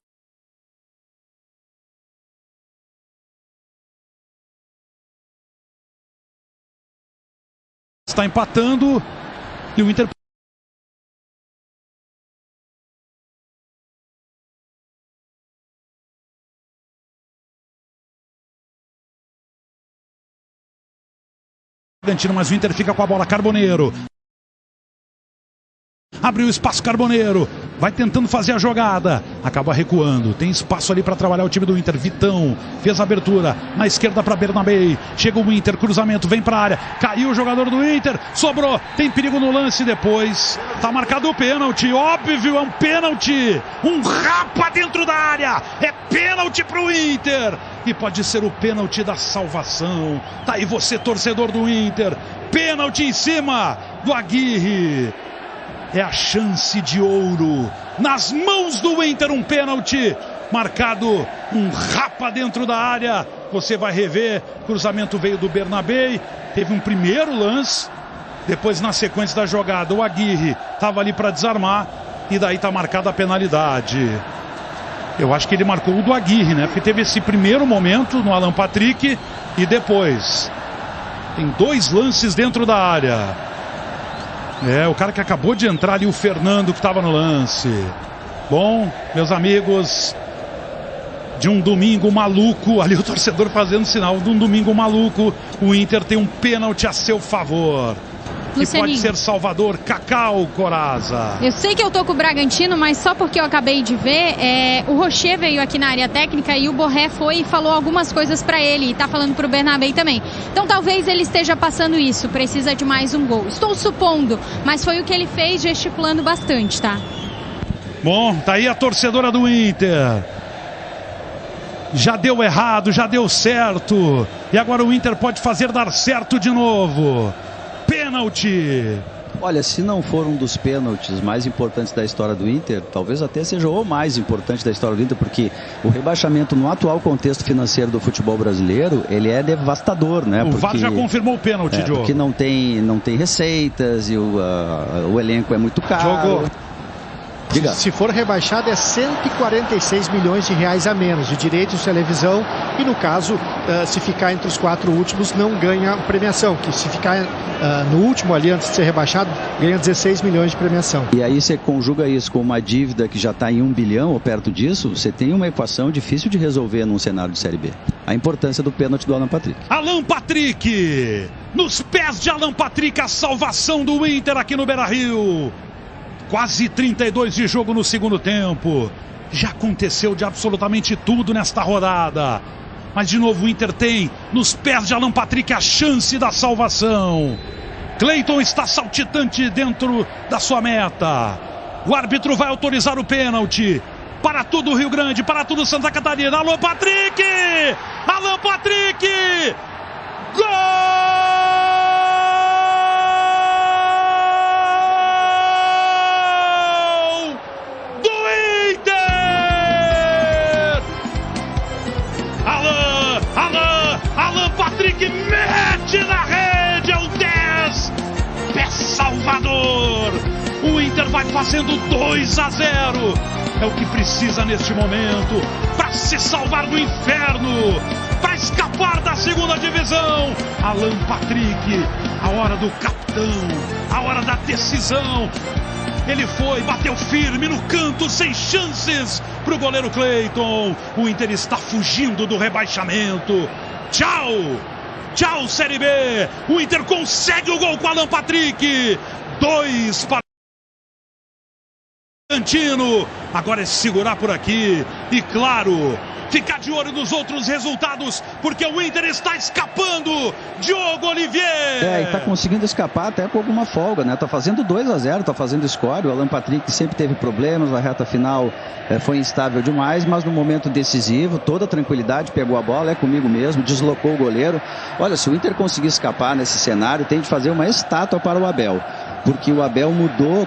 Está empatando e o Inter. Mas o Inter fica com a bola. Carboneiro. Abriu espaço, Carboneiro. Vai tentando fazer a jogada. Acaba recuando. Tem espaço ali para trabalhar o time do Inter. Vitão fez a abertura. Na esquerda para Bernabé. Chega o Inter. Cruzamento. Vem para a área. Caiu o jogador do Inter. Sobrou. Tem perigo no lance depois. Tá marcado o pênalti. Óbvio, é um pênalti. Um rapa dentro da área. É pênalti pro Inter. E pode ser o pênalti da salvação. Tá aí você, torcedor do Inter. Pênalti em cima do Aguirre. É a chance de ouro nas mãos do Inter, um pênalti marcado, um rapa dentro da área. Você vai rever, cruzamento veio do Bernabé, teve um primeiro lance, depois na sequência da jogada o Aguirre estava ali para desarmar e daí tá marcada a penalidade. Eu acho que ele marcou o do Aguirre, né? Porque teve esse primeiro momento no Alan Patrick e depois tem dois lances dentro da área. É, o cara que acabou de entrar ali, o Fernando, que estava no lance. Bom, meus amigos, de um domingo maluco, ali o torcedor fazendo sinal, de um domingo maluco, o Inter tem um pênalti a seu favor. Que pode ser salvador. Cacau, Coraza. Eu sei que eu tô com o Bragantino, mas só porque eu acabei de ver, o Rocher veio aqui na área técnica e o Borré foi e falou algumas coisas pra ele, e tá falando pro Bernabé também. Então talvez ele esteja passando isso, precisa de mais um gol. Estou supondo, mas foi o que ele fez, gesticulando bastante, tá? Bom, tá aí a torcedora do Inter. Já deu errado, já deu certo. E agora o Inter pode fazer dar certo de novo. Pênalti. Olha, se não for um dos pênaltis mais importantes da história do Inter, talvez até seja o mais importante da história do Inter, porque o rebaixamento no atual contexto financeiro do futebol brasileiro, ele é devastador, né? O VAR já confirmou o pênalti, Diogo. Porque não tem receitas e o elenco é muito caro. Diogo, Diga. Se for rebaixado é 146 milhões de reais a menos de direitos de televisão e no caso, se ficar entre os 4 últimos não ganha premiação, que se ficar no último ali antes de ser rebaixado ganha 16 milhões de premiação. E aí você conjuga isso com uma dívida que já está em 1 bilhão ou perto disso, você tem uma equação difícil de resolver num cenário de Série B. A importância do pênalti do Alan Patrick. Alan Patrick! Nos pés de Alan Patrick, a salvação do Inter aqui no Beira-Rio. Quase 32 de jogo no segundo tempo. Já aconteceu de absolutamente tudo nesta rodada. Mas de novo o Inter tem nos pés de Alan Patrick a chance da salvação. Cleiton está saltitante dentro da sua meta. O árbitro vai autorizar o pênalti. Para tudo o Rio Grande, para tudo Santa Catarina. Alan Patrick! Alan Patrick! Gol! Alan Patrick mete na rede, é o 10, pé salvador. O Inter vai fazendo 2-0. É o que precisa neste momento para se salvar do inferno, para escapar da segunda divisão. Alan Patrick, a hora do capitão, a hora da decisão. Ele foi, bateu firme no canto, sem chances para o goleiro Cleiton. O Inter está fugindo do rebaixamento. Tchau! Tchau, Série B! O Inter consegue o gol com Alan Patrick. 2 para o Bragantino. Agora é segurar por aqui. E claro, ficar de olho nos outros resultados, porque o Inter está escapando. Diogo Olivier! E está conseguindo escapar até com alguma folga, né? Tá fazendo 2-0, tá fazendo score. O Alan Patrick sempre teve problemas, a reta final foi instável demais, mas no momento decisivo, toda tranquilidade, pegou a bola, é comigo mesmo, deslocou o goleiro. Olha, se o Inter conseguir escapar nesse cenário, tem de fazer uma estátua para o Abel. Porque o Abel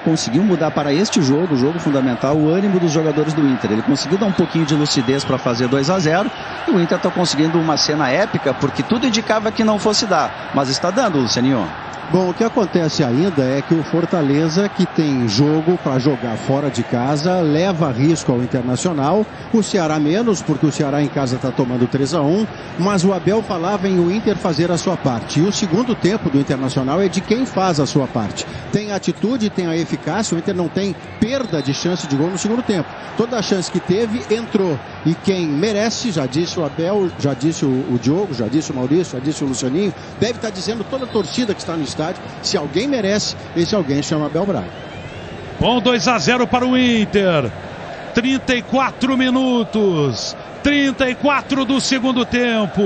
conseguiu mudar para este jogo, o jogo fundamental, o ânimo dos jogadores do Inter. Ele conseguiu dar um pouquinho de lucidez para fazer 2-0 e o Inter está conseguindo uma cena épica, porque tudo indicava que não fosse dar, mas está dando, Lucianinho. Bom, o que acontece ainda é que o Fortaleza, que tem jogo para jogar fora de casa, leva risco ao Internacional. O Ceará menos, porque o Ceará em casa está tomando 3-1. Mas o Abel falava em o Inter fazer a sua parte. E o segundo tempo do Internacional é de quem faz a sua parte. Tem a atitude, tem a eficácia. O Inter não tem perda de chance de gol no segundo tempo. Toda a chance que teve, entrou. E quem merece, já disse o Abel, já disse o Diogo, já disse o Maurício, já disse o Lucianinho, deve estar dizendo toda a torcida que está no estádio, se alguém merece, esse alguém chama Abel Braga. Bom, 2-0 para o Inter. 34 minutos. 34 do segundo tempo.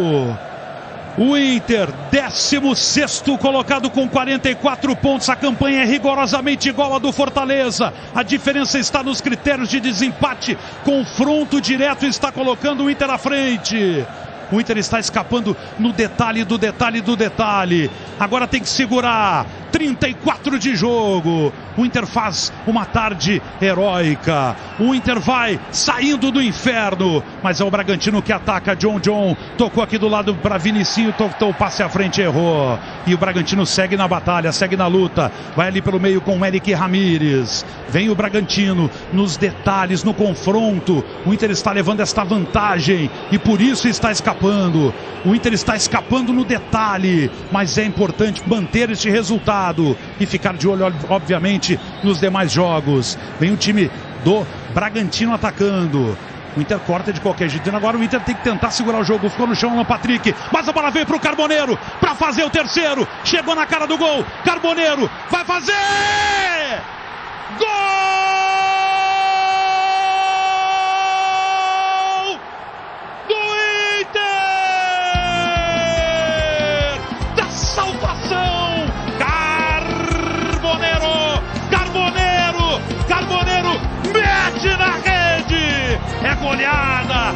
O Inter, 16º colocado com 44 pontos. A campanha é rigorosamente igual à do Fortaleza. A diferença está nos critérios de desempate. Confronto direto está colocando o Inter à frente. O Inter está escapando no detalhe do detalhe do detalhe. Agora tem que segurar. 34 de jogo. O Inter faz uma tarde heróica. O Inter vai saindo do inferno. Mas é o Bragantino que ataca. John tocou aqui do lado para Vinicinho. Tocou o passe à frente, errou. E o Bragantino segue na batalha, segue na luta. Vai ali pelo meio com o Eric Ramírez. Vem o Bragantino nos detalhes, no confronto. O Inter está levando esta vantagem e por isso está escapando. O Inter está escapando no detalhe. Mas é importante manter este resultado e ficar de olho, obviamente, nos demais jogos. Vem o time do Bragantino atacando. O Inter corta de qualquer jeito. Agora o Inter tem que tentar segurar o jogo. Ficou no chão o Patrick. Mas a bola veio para o Carboneiro para fazer o terceiro. Chegou na cara do gol. Carboneiro vai fazer! Gol! Do Inter! Da salvação! Carboneiro mete na rede. É goleada.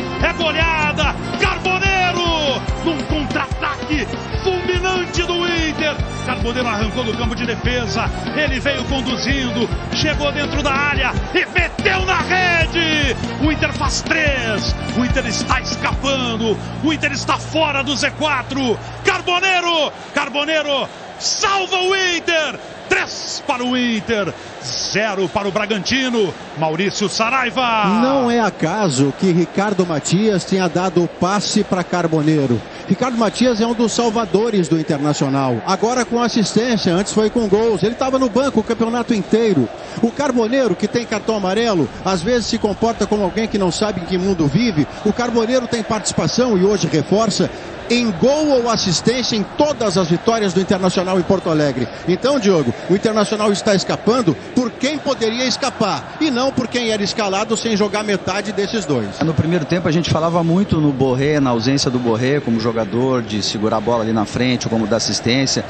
Carboneiro num contra-ataque fulminante do Inter. Carboneiro arrancou do campo de defesa. Ele veio conduzindo, chegou dentro da área e meteu na rede. O Inter faz 3. O Inter está escapando. O Inter está fora do Z4. Carboneiro salva o Inter. 3 para o Inter, 0 para o Bragantino. Maurício Saraiva. Não é acaso que Ricardo Matias tenha dado o passe para Carboneiro. Ricardo Matias é um dos salvadores do Internacional. Agora com assistência, antes foi com gols. Ele estava no banco o campeonato inteiro. O Carboneiro, que tem cartão amarelo, às vezes se comporta como alguém que não sabe em que mundo vive. O Carboneiro tem participação e hoje reforça em gol ou assistência em todas as vitórias do Internacional em Porto Alegre. Então, Diogo, o Internacional está escapando por quem poderia escapar e não por quem era escalado sem jogar metade desses dois. No primeiro tempo a gente falava muito no Borré, na ausência do Borré como jogador, de segurar a bola ali na frente, como dar assistência.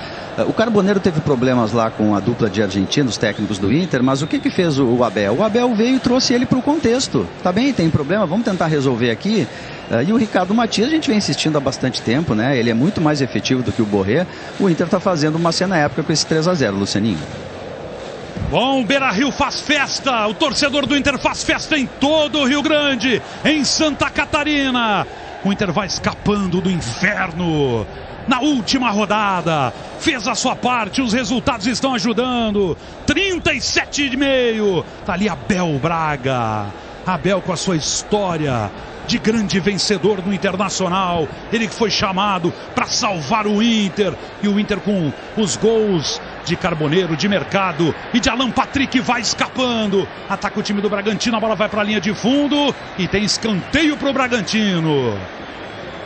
O Carboneiro teve problemas lá com a dupla de argentinos, técnicos do Inter, mas o que fez o Abel? O Abel veio e trouxe ele para o contexto. Tá bem, tem problema, vamos tentar resolver aqui. E o Ricardo Matias, a gente vem insistindo há bastante tempo, né? Ele é muito mais efetivo do que o Borré. O Inter está fazendo uma cena época com esse 3-0, Lucianinho. Bom, Beira-Rio faz festa, o torcedor do Inter faz festa em todo o Rio Grande, em Santa Catarina. O Inter vai escapando do inferno. Na última rodada, fez a sua parte, os resultados estão ajudando. 37,5. Tá ali Abel Braga. Abel com a sua história de grande vencedor do Internacional. Ele que foi chamado para salvar o Inter. E o Inter com os gols de Carboneiro, de Mercado e de Alan Patrick vai escapando. Ataca o time do Bragantino, a bola vai para a linha de fundo e tem escanteio para o Bragantino.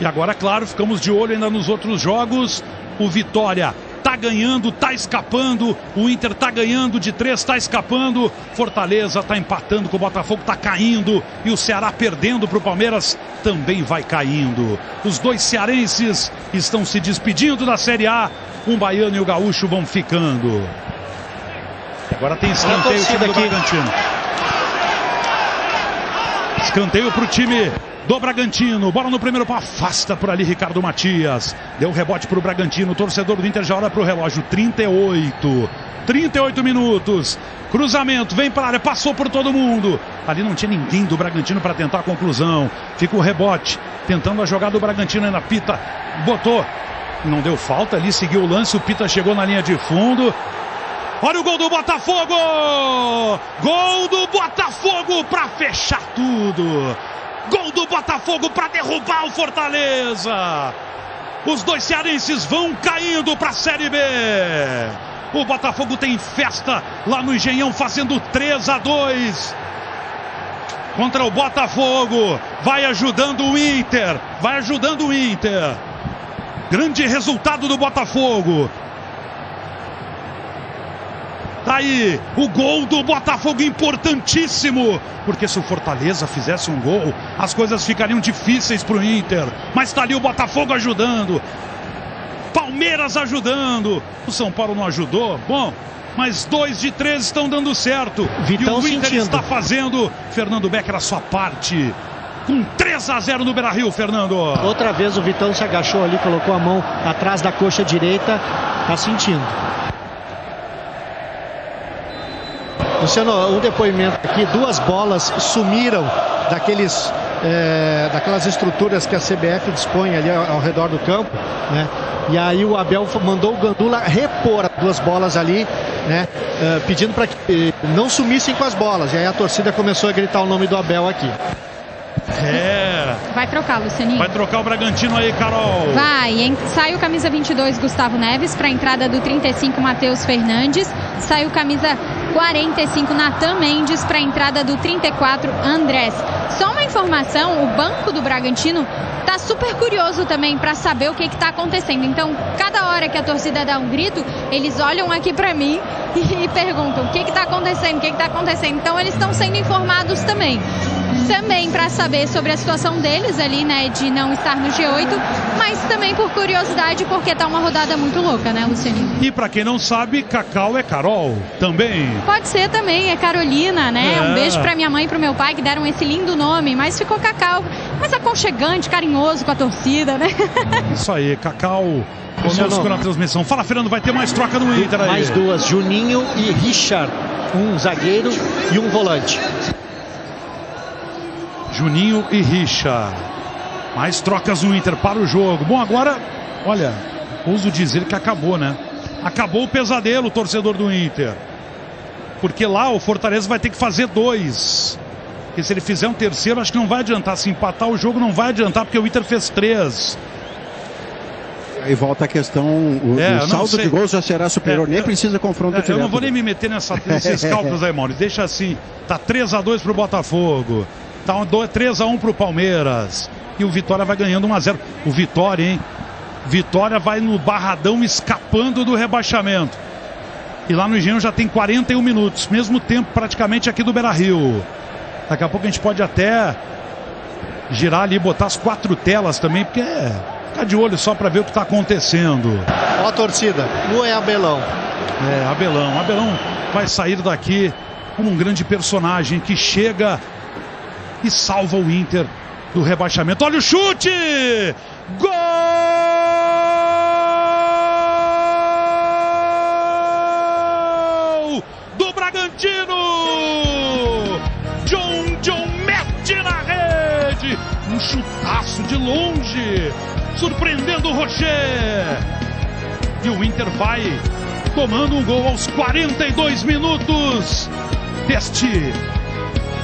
E agora, claro, ficamos de olho ainda nos outros jogos. O Vitória tá ganhando, tá escapando. O Inter tá ganhando de 3, tá escapando. Fortaleza tá empatando com o Botafogo, tá caindo. E o Ceará perdendo pro Palmeiras também vai caindo. Os dois cearenses estão se despedindo da Série A. Um baiano e o gaúcho vão ficando. Agora tem escanteio o time do Bragantino. Escanteio pro time do Bragantino, bola no primeiro pau, afasta por ali Ricardo Matias, deu rebote para o Bragantino, o torcedor do Inter já olha para o relógio, 38 minutos, cruzamento, vem para a área, passou por todo mundo, ali não tinha ninguém do Bragantino para tentar a conclusão, fica o rebote, tentando a jogada do Bragantino, ainda Pita, botou, não deu falta ali, seguiu o lance, o Pita chegou na linha de fundo. Olha o gol do Botafogo, gol do Botafogo para fechar tudo. Gol do Botafogo para derrubar o Fortaleza. Os dois cearenses vão caindo para a Série B. O Botafogo tem festa lá no Engenhão, fazendo 3-2 contra o Botafogo. Vai ajudando o Inter. Grande resultado do Botafogo. Tá aí o gol do Botafogo, importantíssimo, porque se o Fortaleza fizesse um gol, as coisas ficariam difíceis para o Inter, mas tá ali o Botafogo ajudando, Palmeiras ajudando, o São Paulo não ajudou, bom, mas 2 de 3 estão dando certo, Vitão e o Inter sentindo. está fazendo, Fernando Becker, a sua parte, com 3-0 no Beira-Rio, Fernando. Outra vez o Vitão se agachou ali, colocou a mão atrás da coxa direita, tá sentindo. Luciano, um depoimento aqui, 2 bolas sumiram daquelas estruturas que a CBF dispõe ali ao redor do campo, né? E aí o Abel mandou o Gandula repor as 2 bolas ali, né? Pedindo para que não sumissem com as bolas. E aí a torcida começou a gritar o nome do Abel aqui. Vai trocar, Lucianinho. Vai trocar o Bragantino aí, Carol. Vai, sai o camisa 22, Gustavo Neves, para a entrada do 35, Matheus Fernandes. Sai o camisa 45, Natan Mendes, para a entrada do 34, Andrés. Só uma informação, o banco do Bragantino tá super curioso também para saber o que está acontecendo. Então, cada hora que a torcida dá um grito, eles olham aqui para mim e perguntam o que está acontecendo, Então, eles estão sendo informados também para saber sobre a situação deles ali, né, de não estar no G8, mas também por curiosidade, porque tá uma rodada muito louca, né, Lucianinho? E pra quem não sabe, Cacau é Carol também. Pode ser também, é Carolina, né? Um beijo pra minha mãe e pro meu pai que deram esse lindo nome, mas ficou Cacau, mas aconchegante, carinhoso com a torcida, né? Isso aí, Cacau conosco na transmissão. Fala, Fernando, vai ter mais troca no Inter aí. Mais 2, Juninho e Richard, um zagueiro e um volante. Juninho e Richa. Mais trocas no Inter para o jogo. Bom, agora, olha, ouso dizer que acabou, né? Acabou o pesadelo, torcedor do Inter. Porque lá o Fortaleza vai ter que fazer 2. Porque se ele fizer um terceiro, acho que não vai adiantar. Se empatar o jogo, não vai adiantar, porque o Inter fez 3. Aí volta a questão, o saldo de gols já será superior, nem precisa confronto direto. Eu não vou nem me meter nesses cálculos aí, Maurício. Deixa assim, tá 3-2 pro Botafogo, tá 3-1 pro Palmeiras, e o Vitória vai ganhando 1-0. O Vitória, hein? Vitória vai no Barradão escapando do rebaixamento. E lá no Engenhão já tem 41 minutos, mesmo tempo praticamente aqui do Beira-Rio. Daqui a pouco a gente pode até girar ali, botar as 4 telas também, porque ficar de olho só para ver o que está acontecendo. Ó a torcida, no Abelão. Abelão. Abelão vai sair daqui como um grande personagem que chega e salva o Inter do rebaixamento. Olha o chute! Gol do Bragantino! John mete na rede! Um chutaço de longe, surpreendendo o Rocher. E o Inter vai tomando um gol aos 42 minutos deste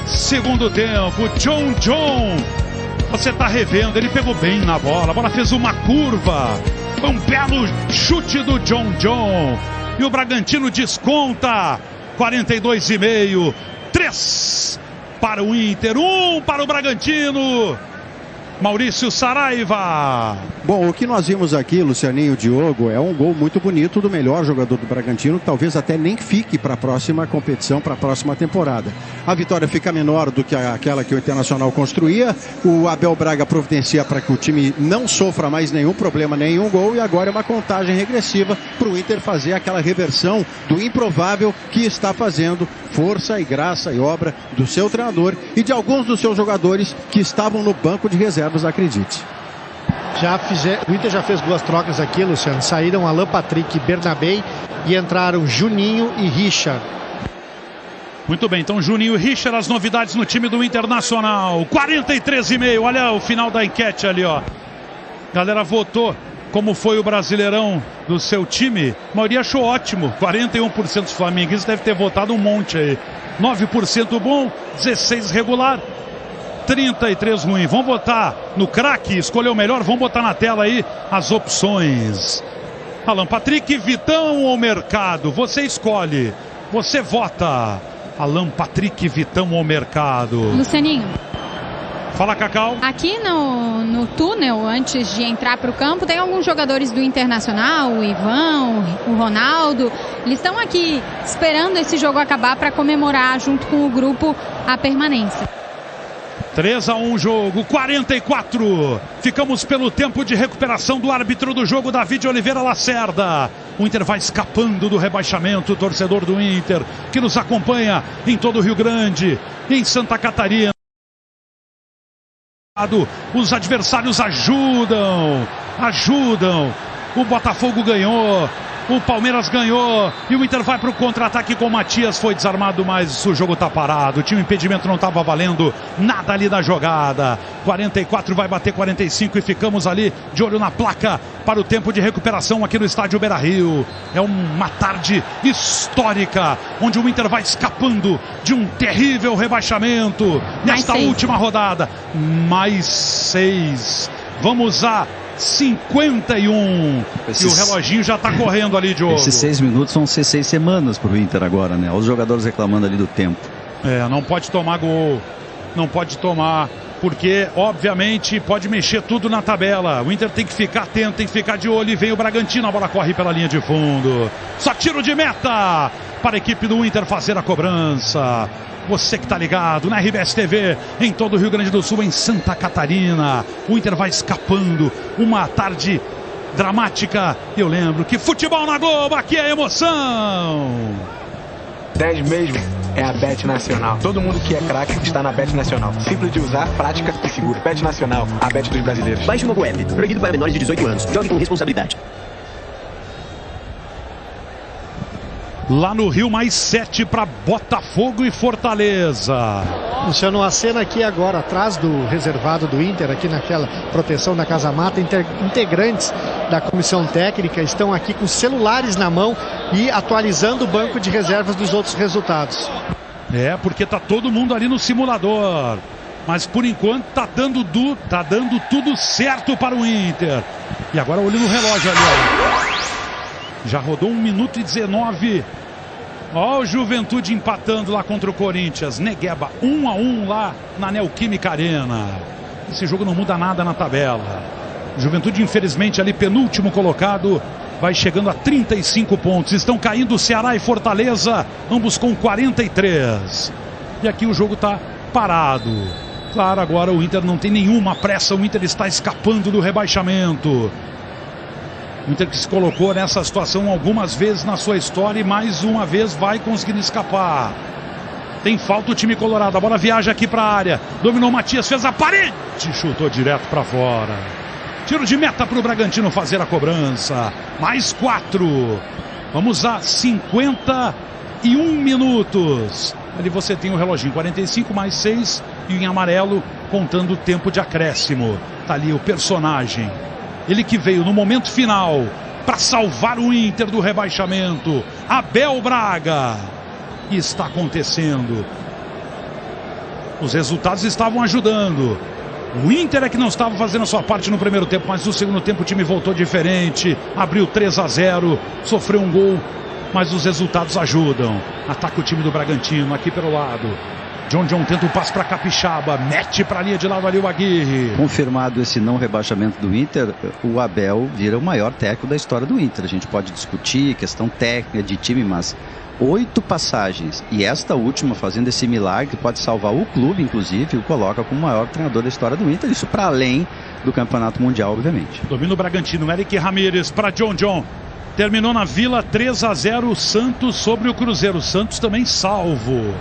segundo tempo. John, você está revendo, ele pegou bem na bola, a bola fez uma curva, foi um belo chute do John. E o Bragantino desconta, 42,5, 3 para o Inter, 1 para o Bragantino. Maurício Saraiva. Bom, o que nós vimos aqui, Lucianinho e Diogo, é um gol muito bonito do melhor jogador do Bragantino, talvez até nem fique para a próxima competição, para a próxima temporada. A vitória fica menor do que aquela que o Internacional construía, o Abel Braga providencia para que o time não sofra mais nenhum problema, nenhum gol, e agora é uma contagem regressiva para o Inter fazer aquela reversão do improvável que está fazendo, força e graça e obra do seu treinador e de alguns dos seus jogadores que estavam no banco de reservas, acredite. O Inter já fez 2 trocas aqui, Luciano. Saíram Alan Patrick e Bernabé e entraram Juninho e Richard. Muito bem, então Juninho e Richard, as novidades no time do Internacional. 43,5, olha o final da enquete ali, ó. Galera votou como foi o Brasileirão do seu time. A maioria achou ótimo, 41% dos flamenguistas deve ter votado um monte aí. 9% bom, 16% regular, 33 ruim. Vamos botar no craque, escolher o melhor, vamos botar na tela aí as opções. Alan Patrick, Vitão ou Mercado? Você escolhe, você vota. Alan Patrick, Vitão ou Mercado? Lucianinho. Fala, Cacau. Aqui no túnel, antes de entrar para o campo, tem alguns jogadores do Internacional, o Ivan, o Ronaldo. Eles estão aqui esperando esse jogo acabar para comemorar junto com o grupo a permanência. 3-1 jogo, 44. Ficamos pelo tempo de recuperação do árbitro do jogo, David Oliveira Lacerda. O Inter vai escapando do rebaixamento, o torcedor do Inter, que nos acompanha em todo o Rio Grande, em Santa Catarina. Os adversários ajudam. O Botafogo ganhou, o Palmeiras ganhou e o Inter vai para o contra-ataque com o Matias. Foi desarmado, mas o jogo está parado. Tinha um impedimento, não estava valendo nada ali da jogada. 44 vai bater 45 e ficamos ali de olho na placa para o tempo de recuperação aqui no estádio Beira-Rio. É uma tarde histórica, onde o Inter vai escapando de um terrível rebaixamento nesta última rodada. Mais 6. Vamos a 51. E o reloginho já está correndo ali, Diogo. Esses 6 minutos vão ser 6 semanas para o Inter agora, né? Olha os jogadores reclamando ali do tempo. Não pode tomar gol. Não pode tomar, porque obviamente pode mexer tudo na tabela. O Inter tem que ficar atento, tem que ficar de olho. E vem o Bragantino, a bola corre pela linha de fundo. Só tiro de meta para a equipe do Inter fazer a cobrança. Você que está ligado na RBS TV, em todo o Rio Grande do Sul, em Santa Catarina. O Inter vai escapando. Uma tarde dramática. Eu lembro que futebol na Globo, aqui é emoção. 10 mesmo é a Bet Nacional. Todo mundo que é craque está na Bet Nacional. Simples de usar, prática e segura. Bet Nacional, a Bet dos brasileiros. Baixe o novo app. Proibido para menores de 18 anos. Jogue com responsabilidade. lá no Rio, mais 7 para Botafogo e Fortaleza. Luciano, a cena aqui agora, atrás do reservado do Inter, aqui naquela proteção da Casa Mata, integrantes da comissão técnica estão aqui com celulares na mão e atualizando o banco de reservas dos outros resultados. É, porque tá todo mundo ali no simulador. Mas por enquanto tá dando tudo certo para o Inter. E agora olho no relógio ali, ó. Já rodou 1 minuto e 19. Ó o Juventude empatando lá contra o Corinthians. Negueba, 1-1 lá na Neoquímica Arena. Esse jogo não muda nada na tabela. Juventude, infelizmente, ali penúltimo colocado, vai chegando a 35 pontos. Estão caindo Ceará e Fortaleza, ambos com 43. E aqui o jogo tá parado. Claro, agora o Inter não tem nenhuma pressa, o Inter está escapando do rebaixamento. O Inter que se colocou nessa situação algumas vezes na sua história e mais uma vez vai conseguir escapar. Tem falta o time colorado, a bola viaja aqui para a área. Dominou Matias, fez a parede, chutou direto para fora. Tiro de meta para o Bragantino fazer a cobrança. Mais 4. Vamos a 51 minutos. Ali você tem o reloginho, 45 mais 6 e em amarelo contando o tempo de acréscimo. Tá ali o personagem. Ele que veio no momento final para salvar o Inter do rebaixamento. Abel Braga. E está acontecendo. Os resultados estavam ajudando. O Inter é que não estava fazendo a sua parte no primeiro tempo, mas no segundo tempo o time voltou diferente. Abriu 3-0, sofreu um gol, mas os resultados ajudam. Ataca o time do Bragantino aqui pelo lado. John tenta o passe para Capixaba, mete para a linha de lado ali o Aguirre. Confirmado esse não rebaixamento do Inter, o Abel vira o maior técnico da história do Inter. A gente pode discutir questão técnica de time, mas 8 passagens e esta última fazendo esse milagre que pode salvar o clube, inclusive, o coloca como o maior treinador da história do Inter. Isso para além do Campeonato Mundial, obviamente. Domina o Bragantino, Eric Ramírez para John. Terminou na Vila 3-0 o Santos sobre o Cruzeiro. O Santos também salvo.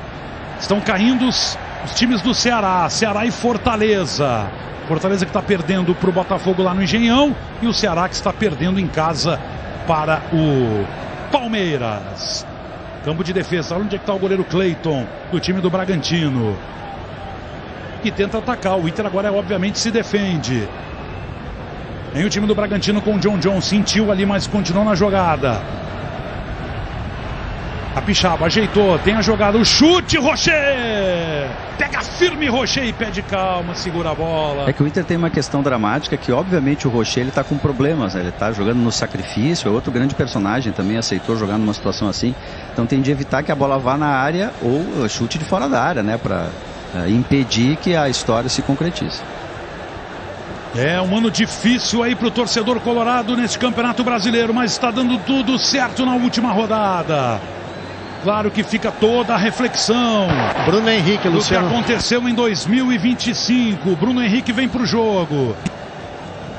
Estão caindo os times do Ceará e Fortaleza. Fortaleza que está perdendo para o Botafogo lá no Engenhão e o Ceará que está perdendo em casa para o Palmeiras. Campo de defesa, olha onde é que está o goleiro Cleiton do time do Bragantino, que tenta atacar. O Inter agora obviamente se defende. Vem o time do Bragantino com o John, sentiu ali, mas continuou na jogada. A Capixaba ajeitou, tem a jogada, o chute, Rocher! Pega firme Rocher e pede calma, segura a bola. É que o Inter tem uma questão dramática que obviamente o Rocher ele tá com problemas, né? Ele tá jogando no sacrifício, é outro grande personagem, também aceitou jogar numa situação assim. Então tem de evitar que a bola vá na área ou chute de fora da área, né? Para impedir que a história se concretize. É um ano difícil aí pro torcedor colorado nesse Campeonato Brasileiro, mas está dando tudo certo na última rodada. Claro que fica toda a reflexão. Bruno Henrique, Luciano. O que aconteceu em 2025. Bruno Henrique vem pro jogo.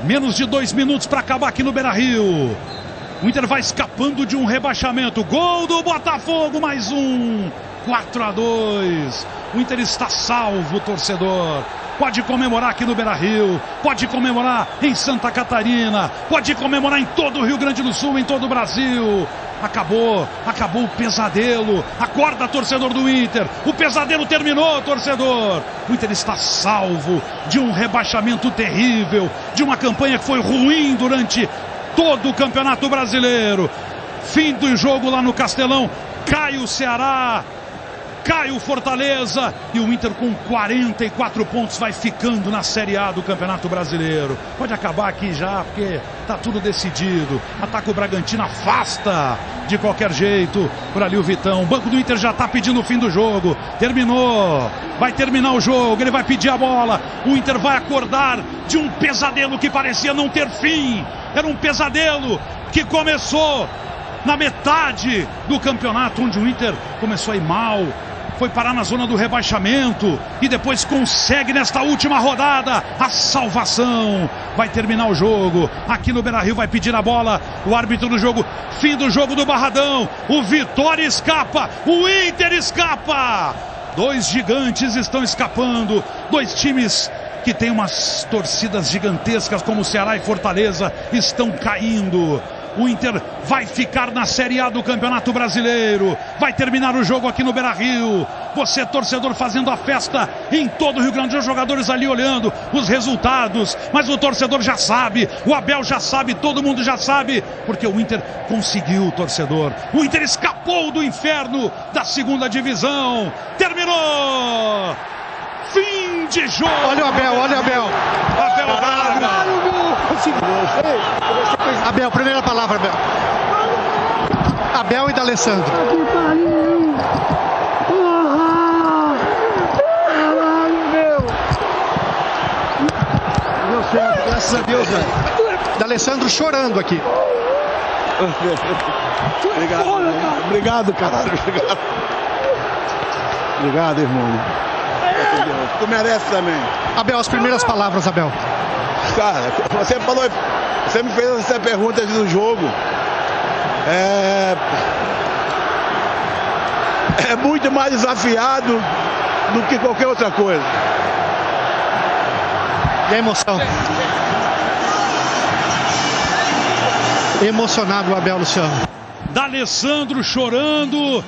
Menos de 2 minutos para acabar aqui no Beira-Rio. O Inter vai escapando de um rebaixamento. Gol do Botafogo, mais um. 4-2. O Inter está salvo, torcedor. Pode comemorar aqui no Beira-Rio, pode comemorar em Santa Catarina, pode comemorar em todo o Rio Grande do Sul, em todo o Brasil. Acabou o pesadelo. Acorda, torcedor do Inter. O pesadelo terminou, torcedor. O Inter está salvo de um rebaixamento terrível, de uma campanha que foi ruim durante todo o Campeonato Brasileiro. Fim do jogo lá no Castelão. Cai o Ceará, cai o Fortaleza e o Inter com 44 pontos vai ficando na Série A do Campeonato Brasileiro. Pode acabar aqui já, porque tá tudo decidido. Ataca o Bragantino, afasta de qualquer jeito por ali o Vitão. O banco do Inter já tá pedindo o fim do jogo. Terminou, vai terminar o jogo, ele vai pedir a bola. O Inter vai acordar de um pesadelo que parecia não ter fim. Era um pesadelo que começou na metade do campeonato, onde o Inter começou a ir mal, foi parar na zona do rebaixamento e depois consegue nesta última rodada a salvação. Vai terminar o jogo aqui no Beira-Rio, vai pedir a bola o árbitro do jogo, fim do jogo do Barradão. O Vitória escapa, o Inter escapa. 2 gigantes estão escapando, 2 times que tem umas torcidas gigantescas como Ceará e Fortaleza estão caindo. O Inter vai ficar na Série A do Campeonato Brasileiro. Vai terminar o jogo aqui no Beira-Rio. Você, torcedor, fazendo a festa em todo o Rio Grande. Os jogadores ali olhando os resultados. Mas o torcedor já sabe. O Abel já sabe. Todo mundo já sabe. Porque o Inter conseguiu, torcedor. O Inter escapou do inferno da segunda divisão. Terminou! Fim de jogo! Olha o Abel, olha o Abel. Abel Braga. Abel, primeira palavra, Abel. Abel e D'Alessandro. Que pariu! Porra! Meu Deus, graças a Deus, velho. D'Alessandro chorando aqui. Obrigado, obrigado, caralho. Obrigado. Obrigado, irmão. Tu merece também. Abel, as primeiras palavras, Abel. Cara, você me fez essa pergunta antes do jogo. É muito mais desafiado do que qualquer outra coisa. E a emoção? Emocionado o Abel, Luciano. D'Alessandro chorando.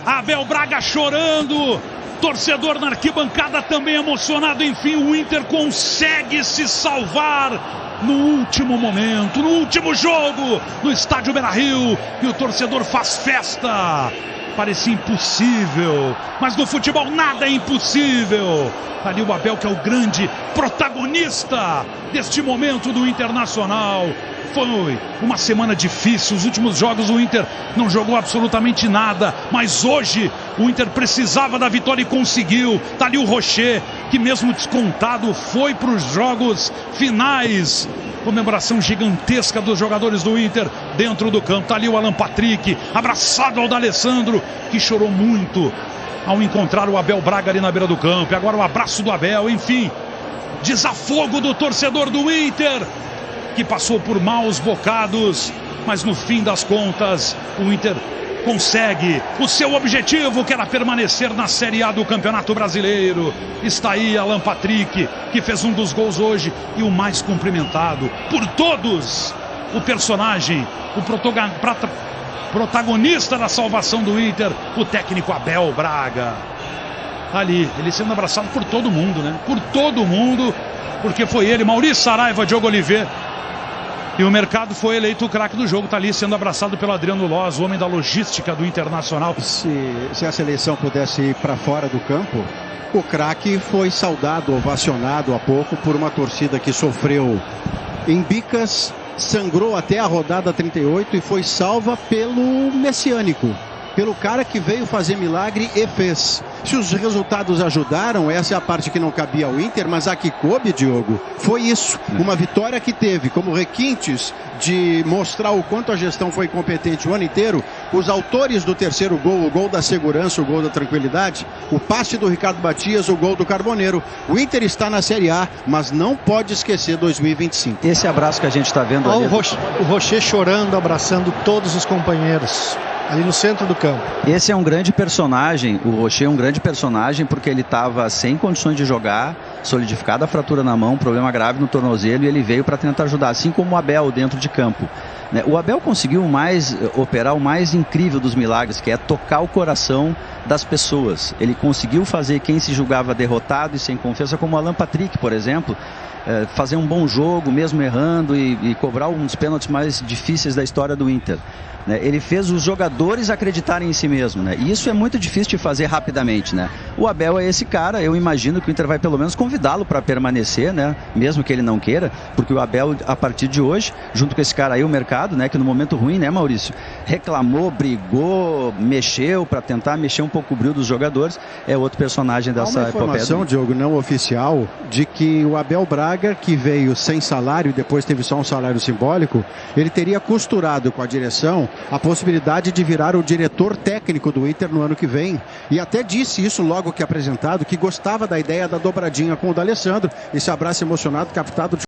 Abel Braga chorando. Torcedor na arquibancada também emocionado. Enfim, o Inter consegue se salvar no último momento, no último jogo, no estádio Beira-Rio. E o torcedor faz festa. Parecia impossível, mas no futebol nada é impossível. Ali o Abel, que é o grande protagonista deste momento do Internacional. Foi uma semana difícil, os últimos jogos o Inter não jogou absolutamente nada, mas hoje o Inter precisava da vitória e conseguiu. Tá ali o Rocher, que mesmo descontado foi para os jogos finais. Comemoração gigantesca dos jogadores do Inter dentro do campo. Tá ali o Alan Patrick, abraçado ao D'Alessandro, que chorou muito ao encontrar o Abel Braga ali na beira do campo. E agora o abraço do Abel, enfim, desafogo do torcedor do Inter, que passou por maus bocados, mas no fim das contas o Inter consegue o seu objetivo, que era permanecer na Série A do Campeonato Brasileiro. Está aí Alan Patrick, que fez um dos gols hoje e o mais cumprimentado por todos, o personagem, o protagonista da salvação do Inter, o técnico Abel Braga. Ali, ele sendo abraçado por todo mundo, né? Por todo mundo, porque foi ele, Maurício Saraiva, Diogo Oliveira. E o Mercado foi eleito o craque do jogo, está ali sendo abraçado pelo Adriano Loz, o homem da logística do Internacional. Se a seleção pudesse ir para fora do campo, o craque foi saudado, ovacionado há pouco por uma torcida que sofreu em bicas, sangrou até a rodada 38 e foi salva pelo messiânico, pelo cara que veio fazer milagre e fez. Se os resultados ajudaram, essa é a parte que não cabia ao Inter, mas a que coube, Diogo, foi isso. Uma vitória que teve como requintes de mostrar o quanto a gestão foi competente o ano inteiro. Os autores do terceiro gol, o gol da segurança, o gol da tranquilidade, o passe do Ricardo Batias, o gol do Carboneiro. O Inter está na Série A, mas não pode esquecer 2025. Esse abraço que a gente está vendo ali. O Rocher chorando, abraçando todos os companheiros ali no centro do campo. Esse é um grande personagem, o Rocher é um grande personagem, porque ele estava sem condições de jogar, solidificada a fratura na mão, problema grave no tornozelo, e ele veio para tentar ajudar, assim como o Abel dentro de campo. O Abel conseguiu operar o mais incrível dos milagres, que é tocar o coração das pessoas. Ele conseguiu fazer quem se julgava derrotado e sem confiança, como o Alan Patrick, por exemplo, fazer um bom jogo, mesmo errando, e cobrar um dos pênaltis mais difíceis da história do Inter. Ele fez os jogadores acreditarem em si mesmo, né? E isso é muito difícil de fazer rapidamente, né? O Abel é esse cara, eu imagino que o Inter vai pelo menos convidá-lo para permanecer, né? Mesmo que ele não queira, porque o Abel, a partir de hoje, junto com esse cara aí, o Mercado, né? Que no momento ruim, né, Maurício? Reclamou, brigou, mexeu para tentar mexer um pouco o brilho dos jogadores. É outro personagem dessa epopeia. Há uma informação, Diogo, não oficial, de que o Abel Braga, que veio sem salário e depois teve só um salário simbólico, ele teria costurado com a direção a possibilidade de virar o diretor técnico do Inter no ano que vem, e até disse isso logo que apresentado, que gostava da ideia da dobradinha com o D'Alessandro. Esse abraço emocionado captado de